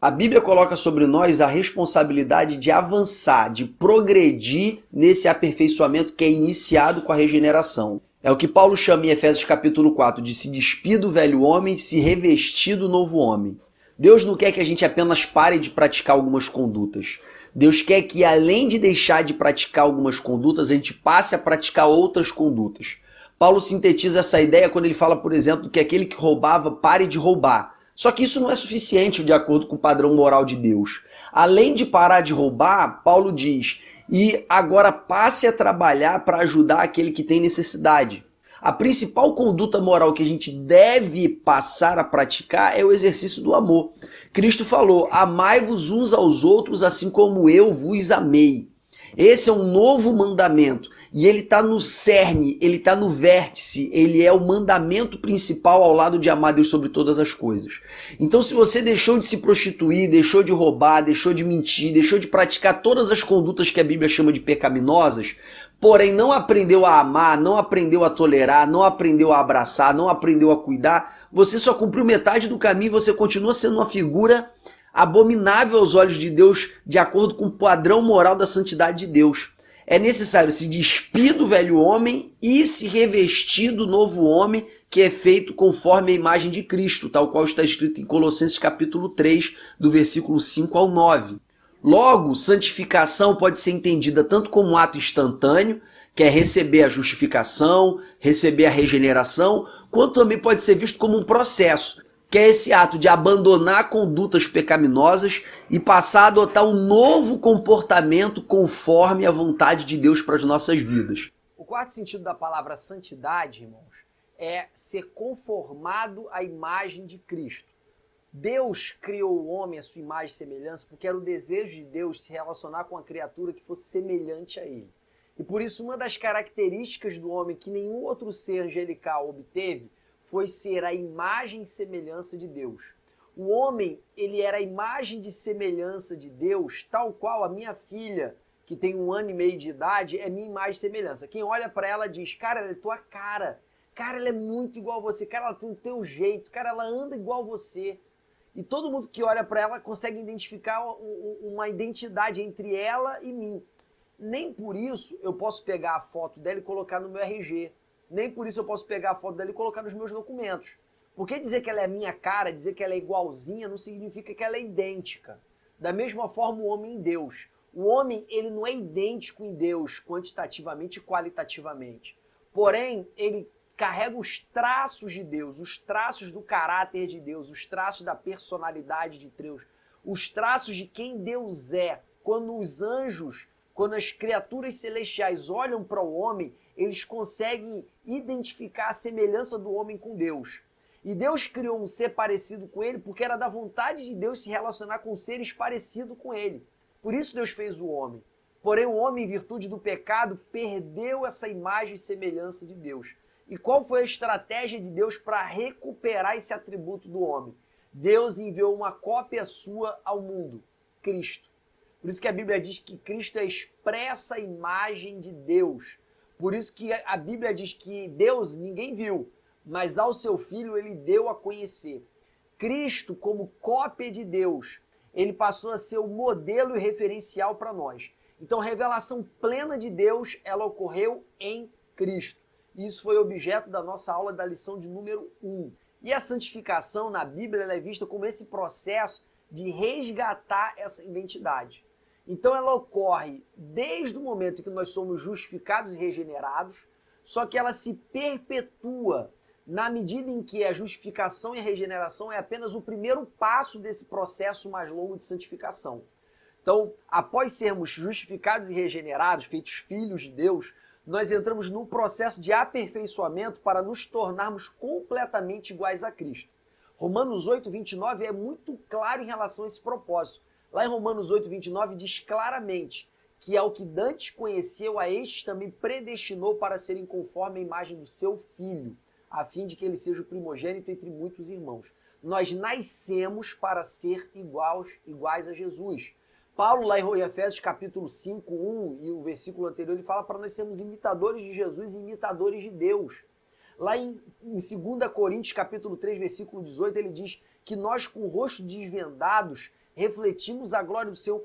A Bíblia coloca sobre nós a responsabilidade de avançar, de progredir nesse aperfeiçoamento que é iniciado com a regeneração. É o que Paulo chama em Efésios capítulo 4 de se despir do velho homem, se revestir do novo homem. Deus não quer que a gente apenas pare de praticar algumas condutas. Deus quer que, além de deixar de praticar algumas condutas, a gente passe a praticar outras condutas. Paulo sintetiza essa ideia quando ele fala, por exemplo, que aquele que roubava pare de roubar. Só que isso não é suficiente de acordo com o padrão moral de Deus. Além de parar de roubar, Paulo diz, e agora passe a trabalhar para ajudar aquele que tem necessidade. A principal conduta moral que a gente deve passar a praticar é o exercício do amor. Cristo falou, amai-vos uns aos outros assim como eu vos amei. Esse é um novo mandamento e ele está no cerne, ele está no vértice, ele é o mandamento principal ao lado de amar Deus sobre todas as coisas. Então se você deixou de se prostituir, deixou de roubar, deixou de mentir, deixou de praticar todas as condutas que a Bíblia chama de pecaminosas, porém não aprendeu a amar, não aprendeu a tolerar, não aprendeu a abraçar, não aprendeu a cuidar, você só cumpriu metade do caminho e você continua sendo uma figura abominável aos olhos de Deus, de acordo com o padrão moral da santidade de Deus. É necessário se despir do velho homem e se revestir do novo homem, que é feito conforme a imagem de Cristo, tal qual está escrito em Colossenses capítulo 3, do versículo 5 ao 9. Logo, santificação pode ser entendida tanto como um ato instantâneo, que é receber a justificação, receber a regeneração, quanto também pode ser visto como um processo, que é esse ato de abandonar condutas pecaminosas e passar a adotar um novo comportamento conforme a vontade de Deus para as nossas vidas. O quarto sentido da palavra santidade, irmãos, é ser conformado à imagem de Cristo. Deus criou o homem à sua imagem e semelhança porque era o desejo de Deus se relacionar com uma criatura que fosse semelhante a ele. E por isso uma das características do homem que nenhum outro ser angelical obteve foi ser a imagem e semelhança de Deus. O homem, ele era a imagem de semelhança de Deus, tal qual a minha filha que tem 1 ano e meio de idade, é minha imagem e semelhança. Quem olha para ela diz, cara, ela é tua cara. Cara, ela é muito igual a você. Cara, ela tem o teu jeito. Cara, ela anda igual a você. E todo mundo que olha para ela consegue identificar uma identidade entre ela e mim. Nem por isso eu posso pegar a foto dela e colocar no meu RG. Nem por isso eu posso pegar a foto dela e colocar nos meus documentos. Porque dizer que ela é a minha cara, dizer que ela é igualzinha, não significa que ela é idêntica. Da mesma forma o homem em Deus. O homem, ele não é idêntico em Deus, quantitativamente e qualitativamente. Porém, ele carrega os traços de Deus, os traços do caráter de Deus, os traços da personalidade de Deus, os traços de quem Deus é. Quando os anjos, quando as criaturas celestiais olham para o homem, eles conseguem identificar a semelhança do homem com Deus. E Deus criou um ser parecido com ele porque era da vontade de Deus se relacionar com seres parecidos com ele. Por isso Deus fez o homem. Porém, o homem, em virtude do pecado, perdeu essa imagem e semelhança de Deus. E qual foi a estratégia de Deus para recuperar esse atributo do homem? Deus enviou uma cópia sua ao mundo, Cristo. Por isso que a Bíblia diz que Cristo é a expressa imagem de Deus. Por isso que a Bíblia diz que Deus ninguém viu, mas ao seu Filho ele deu a conhecer. Cristo, como cópia de Deus, ele passou a ser o modelo e referencial para nós. Então, a revelação plena de Deus, ela ocorreu em Cristo. Isso foi objeto da nossa aula da lição de número 1. E a santificação na Bíblia ela é vista como esse processo de resgatar essa identidade. Então ela ocorre desde o momento em que nós somos justificados e regenerados, só que ela se perpetua na medida em que a justificação e a regeneração é apenas o primeiro passo desse processo mais longo de santificação. Então, após sermos justificados e regenerados, feitos filhos de Deus, nós entramos num processo de aperfeiçoamento para nos tornarmos completamente iguais a Cristo. Romanos 8, 29 é muito claro em relação a esse propósito. Lá em Romanos 8, 29 diz claramente que ao que dantes conheceu, a estes também predestinou para serem conforme a imagem do seu Filho, a fim de que ele seja o primogênito entre muitos irmãos. Nós nascemos para ser iguais a Jesus. Paulo, lá em Efésios capítulo 5, 1, e o versículo anterior, ele fala para nós sermos imitadores de Jesus e imitadores de Deus. Lá em 2 Coríntios capítulo 3, versículo 18, ele diz que nós com o rosto desvendados refletimos a glória do Senhor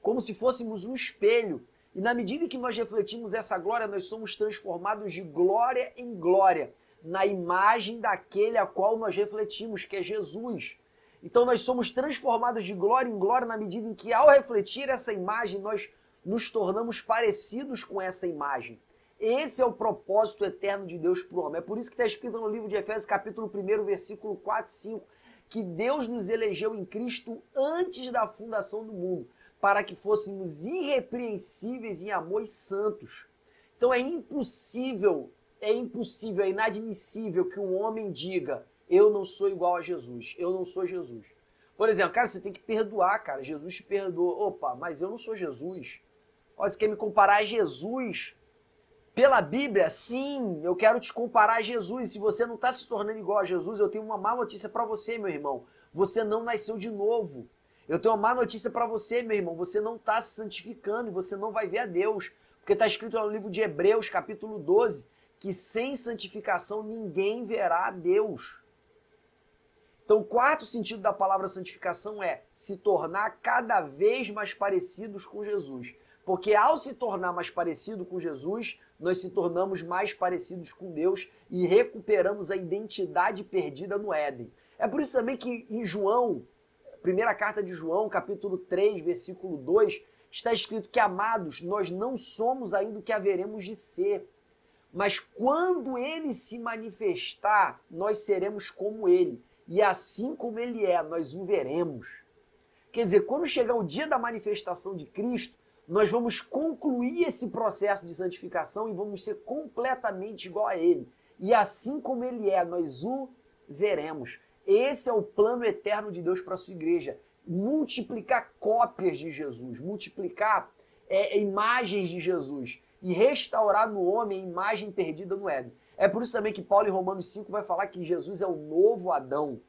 como se fôssemos um espelho. E na medida que nós refletimos essa glória, nós somos transformados de glória em glória, na imagem daquele a qual nós refletimos, que é Jesus. Então nós somos transformados de glória em glória na medida em que, ao refletir essa imagem, nós nos tornamos parecidos com essa imagem. Esse é o propósito eterno de Deus para o homem. É por isso que está escrito no livro de Efésios, capítulo 1, versículo 4 e 5, que Deus nos elegeu em Cristo antes da fundação do mundo, para que fôssemos irrepreensíveis em amor e santos. Então é impossível, é inadmissível que um homem diga: eu não sou igual a Jesus, eu não sou Jesus. Por exemplo, cara, você tem que perdoar, cara. Jesus te perdoa. Opa, mas eu não sou Jesus. Ó, você quer me comparar a Jesus pela Bíblia? Sim, eu quero te comparar a Jesus. Se você não está se tornando igual a Jesus, eu tenho uma má notícia para você, meu irmão. Você não nasceu de novo. Eu tenho uma má notícia para você, meu irmão. Você não está se santificando e você não vai ver a Deus. Porque está escrito lá no livro de Hebreus, capítulo 12, que sem santificação ninguém verá a Deus. Então, o quarto sentido da palavra santificação é se tornar cada vez mais parecidos com Jesus. Porque ao se tornar mais parecido com Jesus, nós se tornamos mais parecidos com Deus e recuperamos a identidade perdida no Éden. É por isso também que em João, primeira carta de João, capítulo 3, versículo 2, está escrito que, amados, nós não somos ainda o que haveremos de ser. Mas quando ele se manifestar, nós seremos como ele. E assim como ele é, nós o veremos. Quer dizer, quando chegar o dia da manifestação de Cristo, nós vamos concluir esse processo de santificação e vamos ser completamente igual a ele. E assim como ele é, nós o veremos. Esse é o plano eterno de Deus para a sua igreja. Multiplicar cópias de Jesus, multiplicar imagens de Jesus e restaurar no homem a imagem perdida no Éden. É por isso também que Paulo em Romanos 5 vai falar que Jesus é o novo Adão,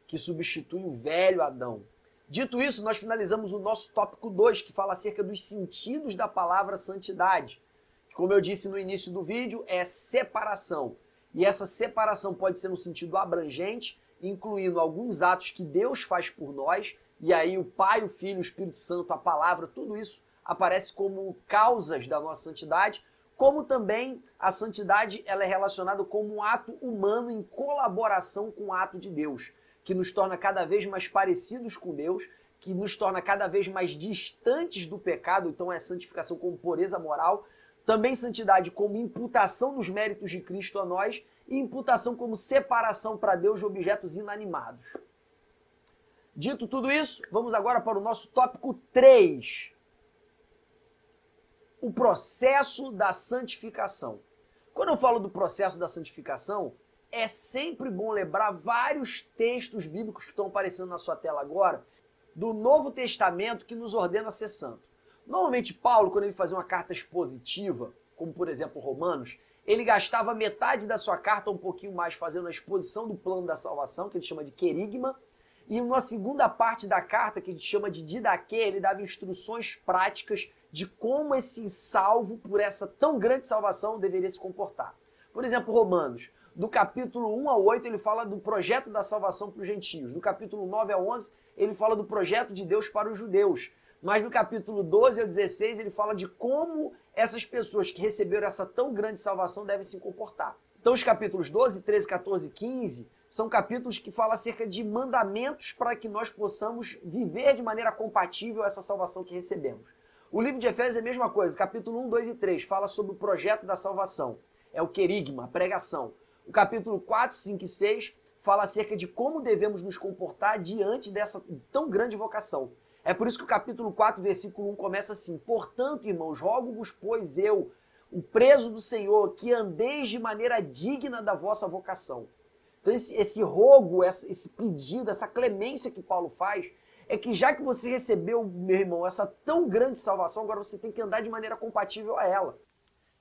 que substitui o velho Adão. Dito isso, nós finalizamos o nosso tópico 2, que fala acerca dos sentidos da palavra santidade. Que, como eu disse no início do vídeo, é separação. E essa separação pode ser no sentido abrangente, incluindo alguns atos que Deus faz por nós, e aí o Pai, o Filho, o Espírito Santo, a palavra, tudo isso aparece como causas da nossa santidade, como também a santidade ela é relacionada como um ato humano em colaboração com o ato de Deus, que nos torna cada vez mais parecidos com Deus, que nos torna cada vez mais distantes do pecado, então é santificação como pureza moral, também santidade como imputação dos méritos de Cristo a nós e imputação como separação para Deus de objetos inanimados. Dito tudo isso, vamos agora para o nosso tópico 3. O processo da santificação. Quando eu falo do processo da santificação, é sempre bom lembrar vários textos bíblicos que estão aparecendo na sua tela agora, do Novo Testamento que nos ordena ser santo. Normalmente Paulo, quando ele fazia uma carta expositiva, como por exemplo Romanos, ele gastava metade da sua carta, um pouquinho mais, fazendo a exposição do plano da salvação, que ele chama de querigma, e na segunda parte da carta, que a gente chama de didaquê, ele dava instruções práticas de como esse salvo, por essa tão grande salvação, deveria se comportar. Por exemplo, Romanos, do capítulo 1 ao 8, ele fala do projeto da salvação para os gentios. Do capítulo 9 ao 11, ele fala do projeto de Deus para os judeus. Mas no capítulo 12 ao 16, ele fala de como essas pessoas que receberam essa tão grande salvação devem se comportar. Então, os capítulos 12, 13, 14 e 15 são capítulos que falam acerca de mandamentos para que nós possamos viver de maneira compatível essa salvação que recebemos. O livro de Efésios é a mesma coisa. Capítulo 1, 2 e 3 fala sobre o projeto da salvação. É o querigma, a pregação. O capítulo 4, 5 e 6 fala acerca de como devemos nos comportar diante dessa tão grande vocação. É por isso que o capítulo 4, versículo 1 começa assim: Portanto, irmãos, rogo-vos, pois eu, o preso do Senhor, que andeis de maneira digna da vossa vocação. Então esse rogo, esse pedido, essa clemência que Paulo faz, é que já que você recebeu, meu irmão, essa tão grande salvação, agora você tem que andar de maneira compatível a ela.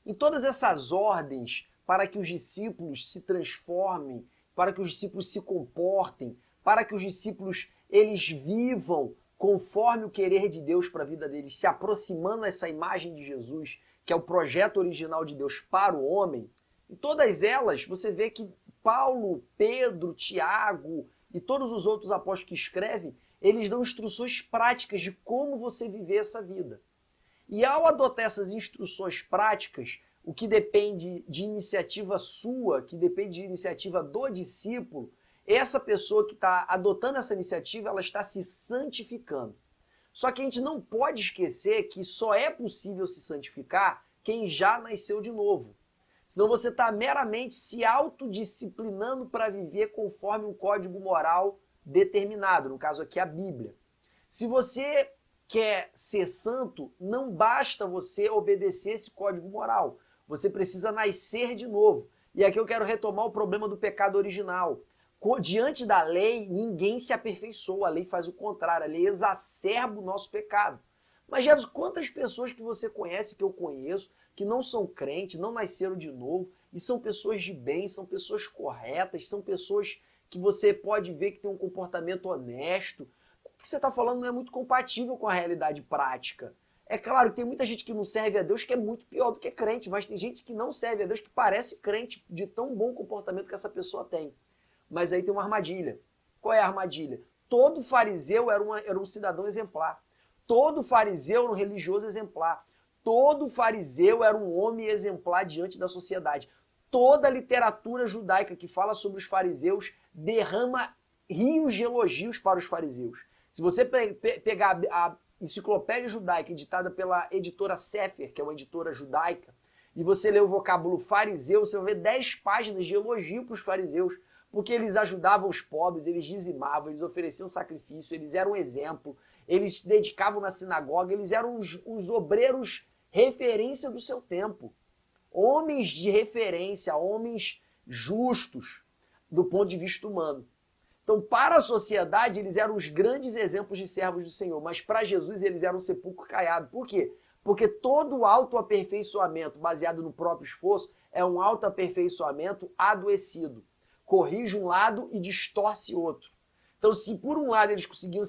Em todas essas ordens para que os discípulos se transformem, para que os discípulos se comportem, para que os discípulos eles vivam conforme o querer de Deus para a vida deles, se aproximando dessa imagem de Jesus, que é o projeto original de Deus para o homem, em todas elas você vê que Paulo, Pedro, Tiago e todos os outros apóstolos que escrevem, eles dão instruções práticas de como você viver essa vida. E ao adotar essas instruções práticas, o que depende de iniciativa sua, que depende de iniciativa do discípulo, essa pessoa que está adotando essa iniciativa, ela está se santificando. Só que a gente não pode esquecer que só é possível se santificar quem já nasceu de novo. Senão você está meramente se autodisciplinando para viver conforme um código moral determinado, no caso aqui a Bíblia. Se você quer ser santo, não basta você obedecer esse código moral. Você precisa nascer de novo. E aqui eu quero retomar o problema do pecado original. Diante da lei, ninguém se aperfeiçoa. A lei faz o contrário. A lei exacerba o nosso pecado. Mas, Jefferson, quantas pessoas que você conhece, que eu conheço, que não são crentes, não nasceram de novo, e são pessoas de bem, são pessoas corretas, são pessoas que você pode ver que tem um comportamento honesto. O que você está falando não é muito compatível com a realidade prática. É claro que tem muita gente que não serve a Deus que é muito pior do que crente, mas tem gente que não serve a Deus que parece crente de tão bom comportamento que essa pessoa tem. Mas aí tem uma armadilha. Qual é a armadilha? Todo fariseu era um cidadão exemplar. Todo fariseu era um religioso exemplar. Todo fariseu era um homem exemplar diante da sociedade. Toda a literatura judaica que fala sobre os fariseus derrama rios de elogios para os fariseus. Se você pegar a enciclopédia judaica editada pela editora Sefer, que é uma editora judaica, e você ler o vocábulo fariseu, você vai ver 10 páginas de elogio para os fariseus, porque eles ajudavam os pobres, eles dizimavam, eles ofereciam sacrifício, eles eram um exemplo, eles se dedicavam na sinagoga, eles eram os obreiros referência do seu tempo. Homens de referência, homens justos do ponto de vista humano. Então, para a sociedade, eles eram os grandes exemplos de servos do Senhor, mas para Jesus eles eram um sepulcro caiado. Por quê? Porque todo autoaperfeiçoamento baseado no próprio esforço é um autoaperfeiçoamento adoecido. Corrige um lado e distorce outro. Então, se por um lado eles conseguiam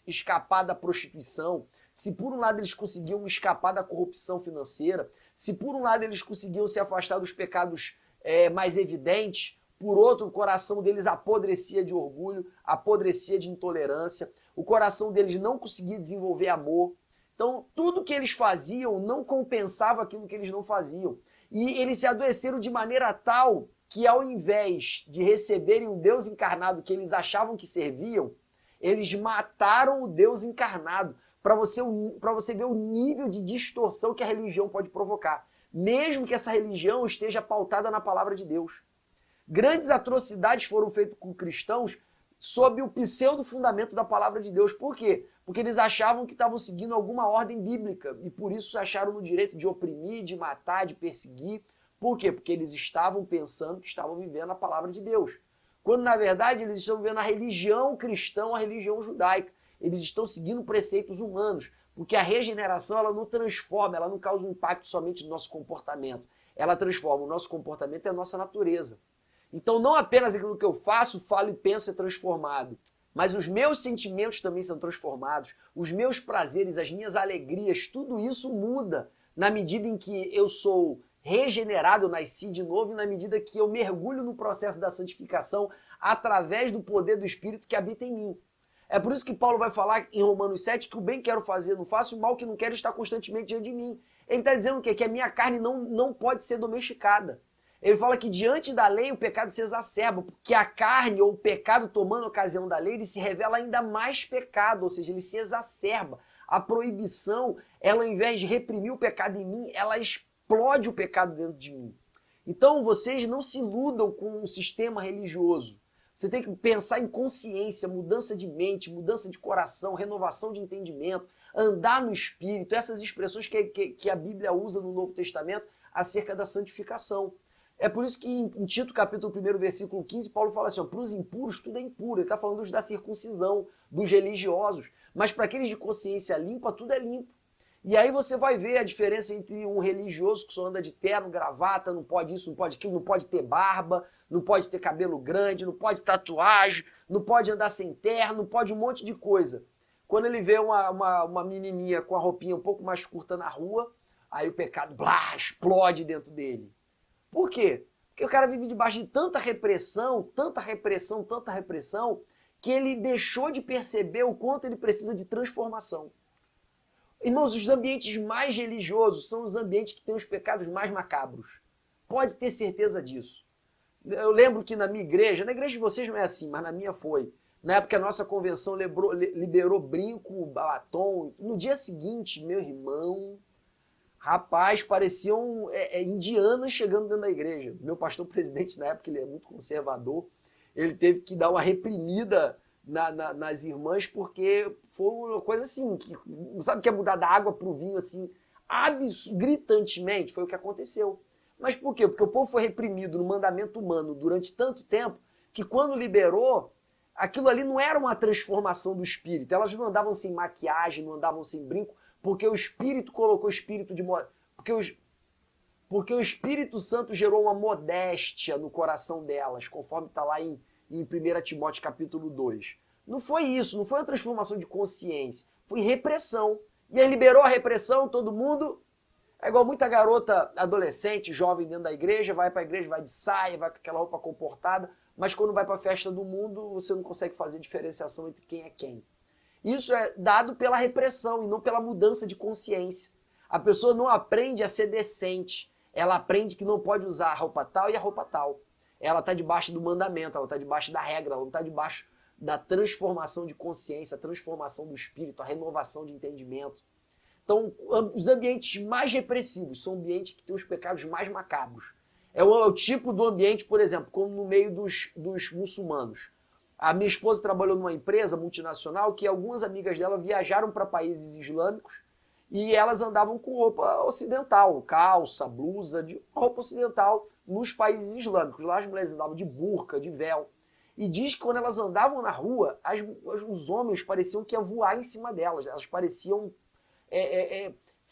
escapar da prostituição, se por um lado eles conseguiam escapar da corrupção financeira, se por um lado eles conseguiam se afastar dos pecados mais evidentes, por outro, o coração deles apodrecia de orgulho, apodrecia de intolerância, o coração deles não conseguia desenvolver amor. Então, tudo que eles faziam não compensava aquilo que eles não faziam. E eles se adoeceram de maneira tal que, ao invés de receberem o Deus encarnado que eles achavam que serviam, eles mataram o Deus encarnado, para você ver o nível de distorção que a religião pode provocar, mesmo que essa religião esteja pautada na palavra de Deus. Grandes atrocidades foram feitas com cristãos sob o pseudo-fundamento da palavra de Deus. Por quê? Porque eles achavam que estavam seguindo alguma ordem bíblica e por isso se acharam no direito de oprimir, de matar, de perseguir. Por quê? Porque eles estavam pensando que estavam vivendo a palavra de Deus. Quando, na verdade, eles estão vivendo a religião cristã, a religião judaica. Eles estão seguindo preceitos humanos, porque a regeneração ela não transforma, ela não causa um impacto somente no nosso comportamento. Ela transforma o nosso comportamento e a nossa natureza. Então, não apenas aquilo que eu faço, falo e penso é transformado, mas os meus sentimentos também são transformados, os meus prazeres, as minhas alegrias, tudo isso muda na medida em que eu sou regenerado, eu nasci de novo, e na medida que eu mergulho no processo da santificação através do poder do Espírito que habita em mim. É por isso que Paulo vai falar em Romanos 7 que o bem que quero fazer não faço, o mal que não quero está constantemente diante de mim. Ele está dizendo o quê? Que a minha carne não pode ser domesticada. Ele fala que diante da lei o pecado se exacerba, porque a carne ou o pecado tomando ocasião da lei, ele se revela ainda mais pecado, ou seja, ele se exacerba. A proibição, ela ao invés de reprimir o pecado em mim, ela explode o pecado dentro de mim. Então vocês não se iludam com o sistema religioso. Você tem que pensar em consciência, mudança de mente, mudança de coração, renovação de entendimento, andar no Espírito, essas expressões que a Bíblia usa no Novo Testamento acerca da santificação. É por isso que em Tito, capítulo 1, versículo 15, Paulo fala assim, para os impuros tudo é impuro. Ele está falando da circuncisão, dos religiosos. Mas para aqueles de consciência limpa, tudo é limpo. E aí você vai ver a diferença entre um religioso que só anda de terno, gravata, não pode isso, não pode aquilo, não pode ter barba, não pode ter cabelo grande, não pode tatuagem, não pode andar sem terno, não pode um monte de coisa. Quando ele vê uma menininha com a roupinha um pouco mais curta na rua, aí o pecado explode dentro dele. Por quê? Porque o cara vive debaixo de tanta repressão, que ele deixou de perceber o quanto ele precisa de transformação. Irmãos, os ambientes mais religiosos são os ambientes que têm os pecados mais macabros. Pode ter certeza disso. Eu lembro que na minha igreja, na igreja de vocês não é assim, mas na minha foi. Na época a nossa convenção liberou brinco, batom. No dia seguinte, meu irmão, rapaz, pareciam indianas chegando dentro da igreja. Meu pastor presidente na época, ele é muito conservador, ele teve que dar uma reprimida nas irmãs, porque foi uma coisa assim, que não sabe o que é mudar da água para o vinho assim, gritantemente, foi o que aconteceu. Mas por quê? Porque o povo foi reprimido no mandamento humano durante tanto tempo, que quando liberou, aquilo ali não era uma transformação do espírito. Elas não andavam sem maquiagem, não andavam sem brinco, porque o Espírito colocou o espírito de... Porque o Espírito Santo gerou uma modéstia no coração delas, conforme está lá em 1 Timóteo capítulo 2. Não foi isso, não foi uma transformação de consciência, foi repressão. E aí liberou a repressão, todo mundo... É igual muita garota adolescente, jovem dentro da igreja, vai para a igreja, vai de saia, vai com aquela roupa comportada, mas quando vai para a festa do mundo, você não consegue fazer diferenciação entre quem é quem. Isso é dado pela repressão e não pela mudança de consciência. A pessoa não aprende a ser decente. Ela aprende que não pode usar a roupa tal e a roupa tal. Ela está debaixo do mandamento, ela está debaixo da regra, ela não está debaixo da transformação de consciência, a transformação do espírito, a renovação de entendimento. Então, os ambientes mais repressivos são ambientes que têm os pecados mais macabros. É o tipo do ambiente, por exemplo, como no meio dos muçulmanos. A minha esposa trabalhou numa empresa multinacional que algumas amigas dela viajaram para países islâmicos e elas andavam com roupa ocidental, calça, blusa, de roupa ocidental nos países islâmicos. Lá as mulheres andavam de burca, de véu. E diz que quando elas andavam na rua, os homens pareciam que ia voar em cima delas. Elas pareciam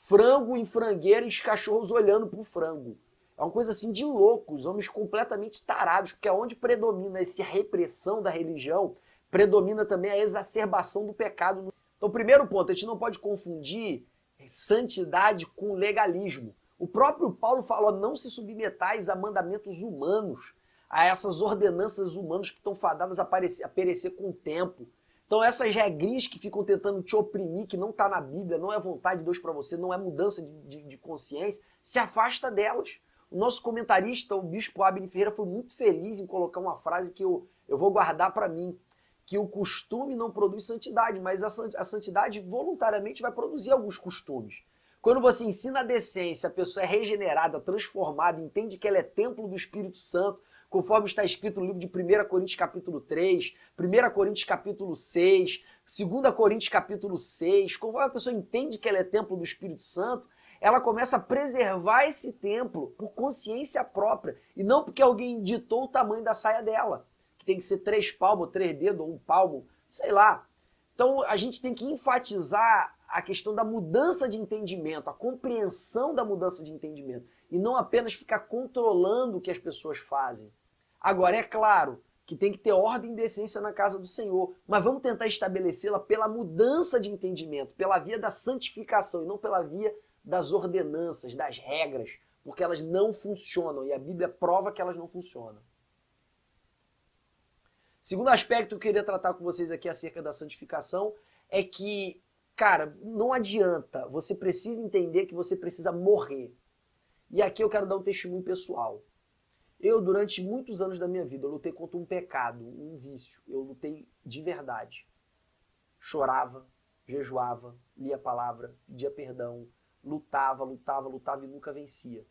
frango em frangueira e os cachorros olhando para o frango. É uma coisa assim de loucos, homens completamente tarados, porque onde predomina essa repressão da religião, predomina também a exacerbação do pecado. Então, primeiro ponto, a gente não pode confundir santidade com legalismo. O próprio Paulo falou, não se submetais a mandamentos humanos, a essas ordenanças humanas que estão fadadas a perecer com o tempo. Então essas regrinhas que ficam tentando te oprimir, que não está na Bíblia, não é vontade de Deus para você, não é mudança de consciência, se afasta delas. O nosso comentarista, o bispo Abner Ferreira, foi muito feliz em colocar uma frase que eu vou guardar para mim, que o costume não produz santidade, mas a santidade voluntariamente vai produzir alguns costumes. Quando você ensina a decência, a pessoa é regenerada, transformada, entende que ela é templo do Espírito Santo, conforme está escrito no livro de 1 Coríntios capítulo 3, 1 Coríntios capítulo 6, 2 Coríntios capítulo 6, conforme a pessoa entende que ela é templo do Espírito Santo, ela começa a preservar esse templo por consciência própria, e não porque alguém ditou o tamanho da saia dela, que tem que ser 3 palmos, 3 dedos, ou 1 palmo, sei lá. Então a gente tem que enfatizar a questão da mudança de entendimento, a compreensão da mudança de entendimento, e não apenas ficar controlando o que as pessoas fazem. Agora, é claro que tem que ter ordem e decência na casa do Senhor, mas vamos tentar estabelecê-la pela mudança de entendimento, pela via da santificação, e não pela via das ordenanças, das regras, porque elas não funcionam, e a Bíblia prova que elas não funcionam. Segundo aspecto que eu queria tratar com vocês aqui acerca da santificação é que, cara, não adianta, você precisa entender que você precisa morrer. E aqui eu quero dar um testemunho pessoal. Eu, durante muitos anos da minha vida, eu lutei contra um pecado, um vício. Eu lutei de verdade. Chorava, jejuava, lia a palavra, pedia perdão, lutava e nunca vencia.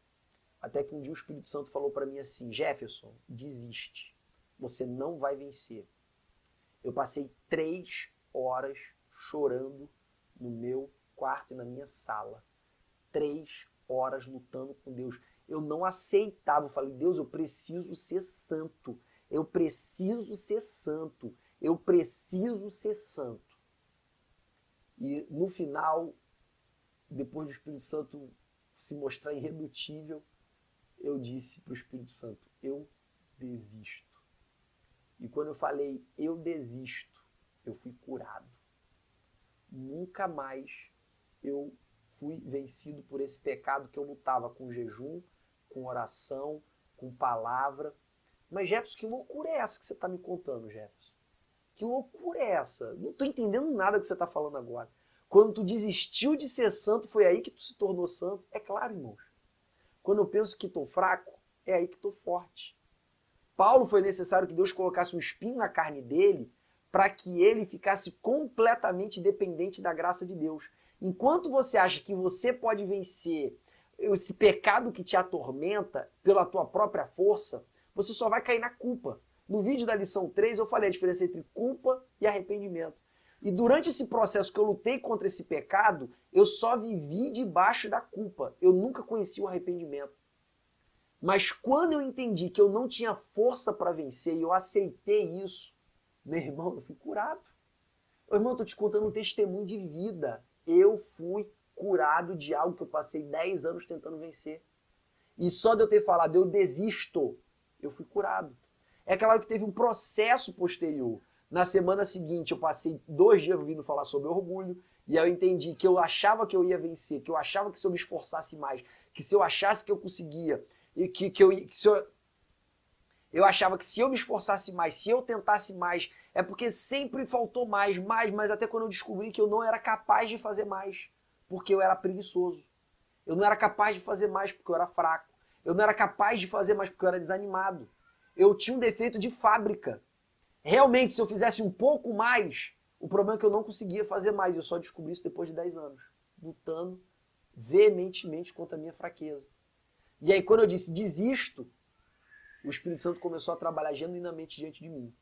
Até que um dia o Espírito Santo falou para mim assim, Jefferson, desiste. Você não vai vencer. Eu passei 3 horas chorando no meu quarto e na minha sala. 3 horas lutando com Deus. Eu não aceitava. Eu falei, Deus, eu preciso ser santo. Eu preciso ser santo. Eu preciso ser santo. E no final, depois do Espírito Santo se mostrar irredutível, eu disse para o Espírito Santo, eu desisto. E quando eu falei, eu desisto, eu fui curado. Nunca mais eu fui vencido por esse pecado que eu lutava com jejum, com oração, com palavra. Mas, Jefferson, que loucura é essa que você está me contando, Jefferson? Que loucura é essa? Não estou entendendo nada que você está falando agora. Quando tu desistiu de ser santo, foi aí que tu se tornou santo? É claro, irmãos. Quando eu penso que estou fraco, é aí que estou forte. Paulo foi necessário que Deus colocasse um espinho na carne dele para que ele ficasse completamente dependente da graça de Deus. Enquanto você acha que você pode vencer esse pecado que te atormenta pela tua própria força, você só vai cair na culpa. No vídeo da lição 3 eu falei a diferença entre culpa e arrependimento. E durante esse processo que eu lutei contra esse pecado, eu só vivi debaixo da culpa. Eu nunca conheci o arrependimento. Mas quando eu entendi que eu não tinha força para vencer e eu aceitei isso, meu irmão, eu fui curado. Meu irmão, eu estou te contando um testemunho de vida. Eu fui curado de algo que eu passei 10 anos tentando vencer. E só de eu ter falado, eu desisto, eu fui curado. É claro que teve um processo posterior. Na semana seguinte, eu passei 2 dias ouvindo falar sobre orgulho, e aí eu entendi que eu achava que eu ia vencer, que eu achava que se eu me esforçasse mais, que se eu achasse que eu conseguia, e eu achava que se eu me esforçasse mais, se eu tentasse mais, é porque sempre faltou mais, mas até quando eu descobri que eu não era capaz de fazer mais, porque eu era preguiçoso. Eu não era capaz de fazer mais porque eu era fraco. Eu não era capaz de fazer mais porque eu era desanimado. Eu tinha um defeito de fábrica. Realmente, se eu fizesse um pouco mais, o problema é que eu não conseguia fazer mais. Eu só descobri isso depois de 10 anos, lutando veementemente contra a minha fraqueza. E aí, quando eu disse desisto, o Espírito Santo começou a trabalhar genuinamente diante de mim.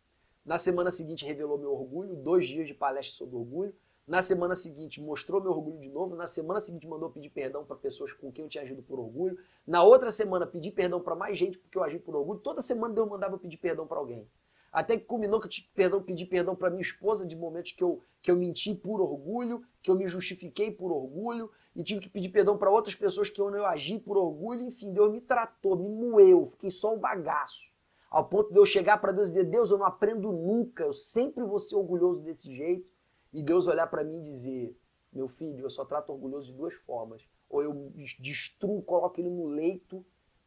Na semana seguinte, revelou meu orgulho, 2 dias de palestra sobre orgulho. Na semana seguinte, mostrou meu orgulho de novo. Na semana seguinte, mandou pedir perdão para pessoas com quem eu tinha agido por orgulho. Na outra semana, pedi perdão para mais gente porque eu agi por orgulho. Toda semana Deus mandava pedir perdão para alguém. Até que culminou que eu pedi perdão para minha esposa de momentos que eu menti por orgulho, que eu me justifiquei por orgulho, e tive que pedir perdão para outras pessoas que eu agi por orgulho. Enfim, Deus me tratou, me moeu, fiquei só um bagaço. Ao ponto de eu chegar para Deus e dizer, Deus, eu não aprendo nunca, eu sempre vou ser orgulhoso desse jeito. E Deus olhar para mim e dizer, meu filho, eu só trato orgulhoso de duas formas. Ou eu destruo, coloco ele no leito,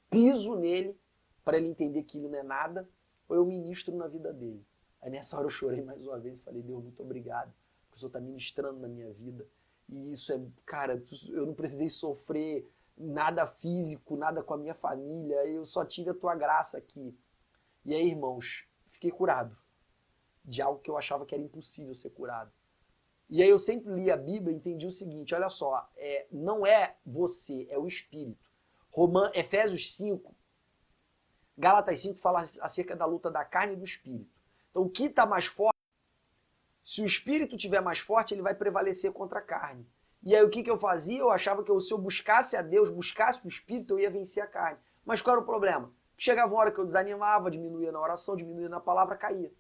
piso nele, para ele entender que ele não é nada, ou eu ministro na vida dele. Aí nessa hora eu chorei mais uma vez e falei, Deus, muito obrigado, porque o Senhor está ministrando na minha vida. E isso é, cara, eu não precisei sofrer nada físico, nada com a minha família, eu só tive a tua graça aqui. E aí, irmãos, fiquei curado de algo que eu achava que era impossível ser curado. E aí eu sempre li a Bíblia e entendi o seguinte, olha só, não é você, é o Espírito. Efésios 5, Gálatas 5 fala acerca da luta da carne e do Espírito. Então o que está mais forte, se o Espírito estiver mais forte, ele vai prevalecer contra a carne. E aí o que eu fazia? Eu achava que se eu buscasse a Deus, buscasse o Espírito, eu ia vencer a carne. Mas qual era o problema? Chegava uma hora que eu desanimava, diminuía na oração, diminuía na palavra, caía.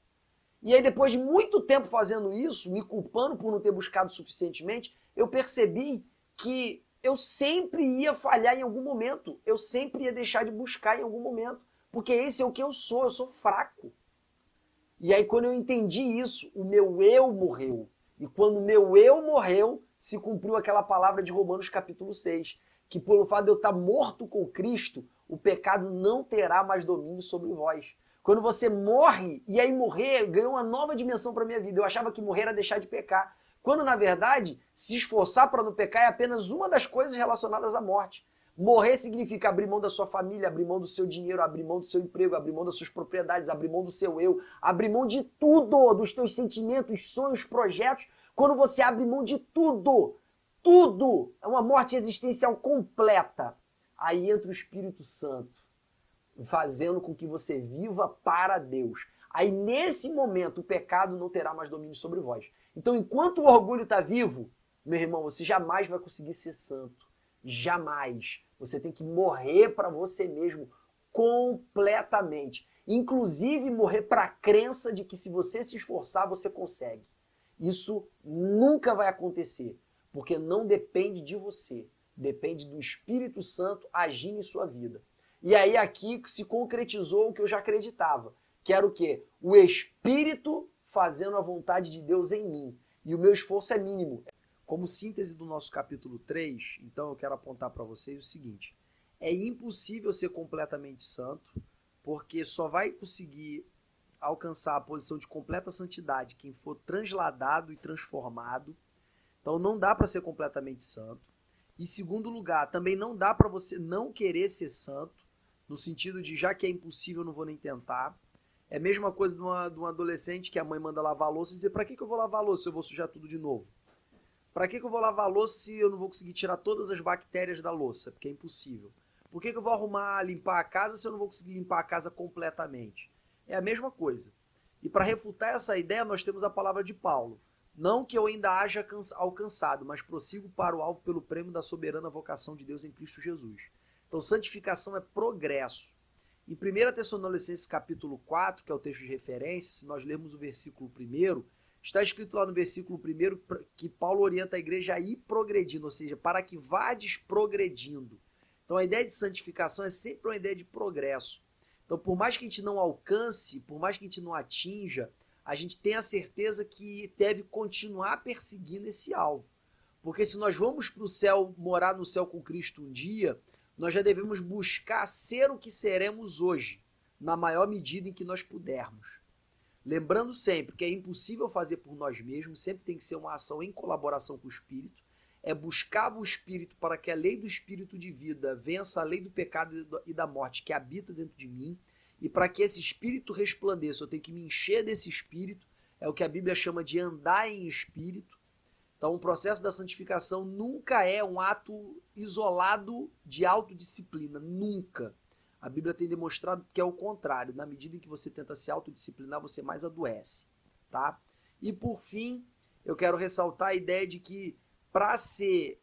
E aí depois de muito tempo fazendo isso, me culpando por não ter buscado suficientemente, eu percebi que eu sempre ia falhar em algum momento. Eu sempre ia deixar de buscar em algum momento. Porque esse é o que eu sou fraco. E aí quando eu entendi isso, o meu eu morreu. E quando o meu eu morreu, se cumpriu aquela palavra de Romanos capítulo 6, que pelo fato de eu estar morto com Cristo, o pecado não terá mais domínio sobre vós. Quando você morre, e aí morrer ganhou uma nova dimensão para a minha vida. Eu achava que morrer era deixar de pecar. Quando, na verdade, se esforçar para não pecar é apenas uma das coisas relacionadas à morte. Morrer significa abrir mão da sua família, abrir mão do seu dinheiro, abrir mão do seu emprego, abrir mão das suas propriedades, abrir mão do seu eu, abrir mão de tudo, dos teus sentimentos, sonhos, projetos. Quando você abre mão de tudo, tudo, é uma morte existencial completa. Aí entra o Espírito Santo, fazendo com que você viva para Deus. Aí nesse momento o pecado não terá mais domínio sobre vós. Então enquanto o orgulho está vivo, meu irmão, você jamais vai conseguir ser santo. Jamais. Você tem que morrer para você mesmo completamente. Inclusive morrer para a crença de que se você se esforçar, você consegue. Isso nunca vai acontecer, porque não depende de você. Depende do Espírito Santo agindo em sua vida. E aí aqui se concretizou o que eu já acreditava, que era o quê? O Espírito fazendo a vontade de Deus em mim. E o meu esforço é mínimo. Como síntese do nosso capítulo 3, então eu quero apontar para vocês o seguinte. É impossível ser completamente santo, porque só vai conseguir alcançar a posição de completa santidade quem for transladado e transformado. Então não dá para ser completamente santo. Em segundo lugar, também não dá para você não querer ser santo, no sentido de já que é impossível, eu não vou nem tentar. É a mesma coisa de um adolescente que a mãe manda lavar a louça e dizer, para que eu vou lavar a louça se eu vou sujar tudo de novo? Para que eu vou lavar a louça se eu não vou conseguir tirar todas as bactérias da louça? Porque é impossível. Por que eu vou limpar a casa se eu não vou conseguir limpar a casa completamente? É a mesma coisa. E para refutar essa ideia, nós temos a palavra de Paulo. Não que eu ainda haja alcançado, mas prossigo para o alvo pelo prêmio da soberana vocação de Deus em Cristo Jesus. Então, santificação é progresso. Em 1 Tessalonicenses capítulo 4, que é o texto de referência, se nós lermos o versículo 1, está escrito lá no versículo 1 que Paulo orienta a igreja a ir progredindo, ou seja, para que vades progredindo. Então a ideia de santificação é sempre uma ideia de progresso. Então por mais que a gente não alcance, por mais que a gente não atinja, a gente tem a certeza que deve continuar perseguindo esse alvo. Porque se nós vamos para o céu, morar no céu com Cristo um dia, nós já devemos buscar ser o que seremos hoje, na maior medida em que nós pudermos. Lembrando sempre que é impossível fazer por nós mesmos, sempre tem que ser uma ação em colaboração com o Espírito, é buscar o Espírito para que a lei do Espírito de vida vença a lei do pecado e da morte que habita dentro de mim, e para que esse Espírito resplandeça, eu tenho que me encher desse Espírito, é o que a Bíblia chama de andar em Espírito. Então o processo da santificação nunca é um ato isolado de autodisciplina, nunca. A Bíblia tem demonstrado que é o contrário. Na medida em que você tenta se autodisciplinar, você mais adoece. Tá? E por fim, eu quero ressaltar a ideia de que para ser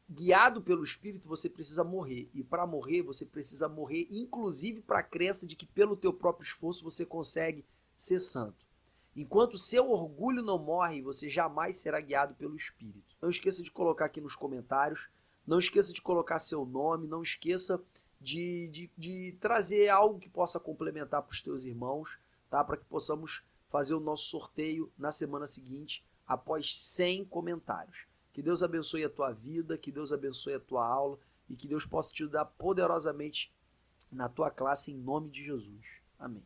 guiado pelo Espírito, você precisa morrer. E para morrer, você precisa morrer inclusive para a crença de que pelo teu próprio esforço você consegue ser santo. Enquanto o seu orgulho não morre, você jamais será guiado pelo Espírito. Não esqueça de colocar aqui nos comentários, não esqueça de colocar seu nome, não esqueça de trazer algo que possa complementar para os teus irmãos, tá? Para que possamos fazer o nosso sorteio na semana seguinte, após 100 comentários. Que Deus abençoe a tua vida, que Deus abençoe a tua aula e que Deus possa te ajudar poderosamente na tua classe em nome de Jesus. Amém.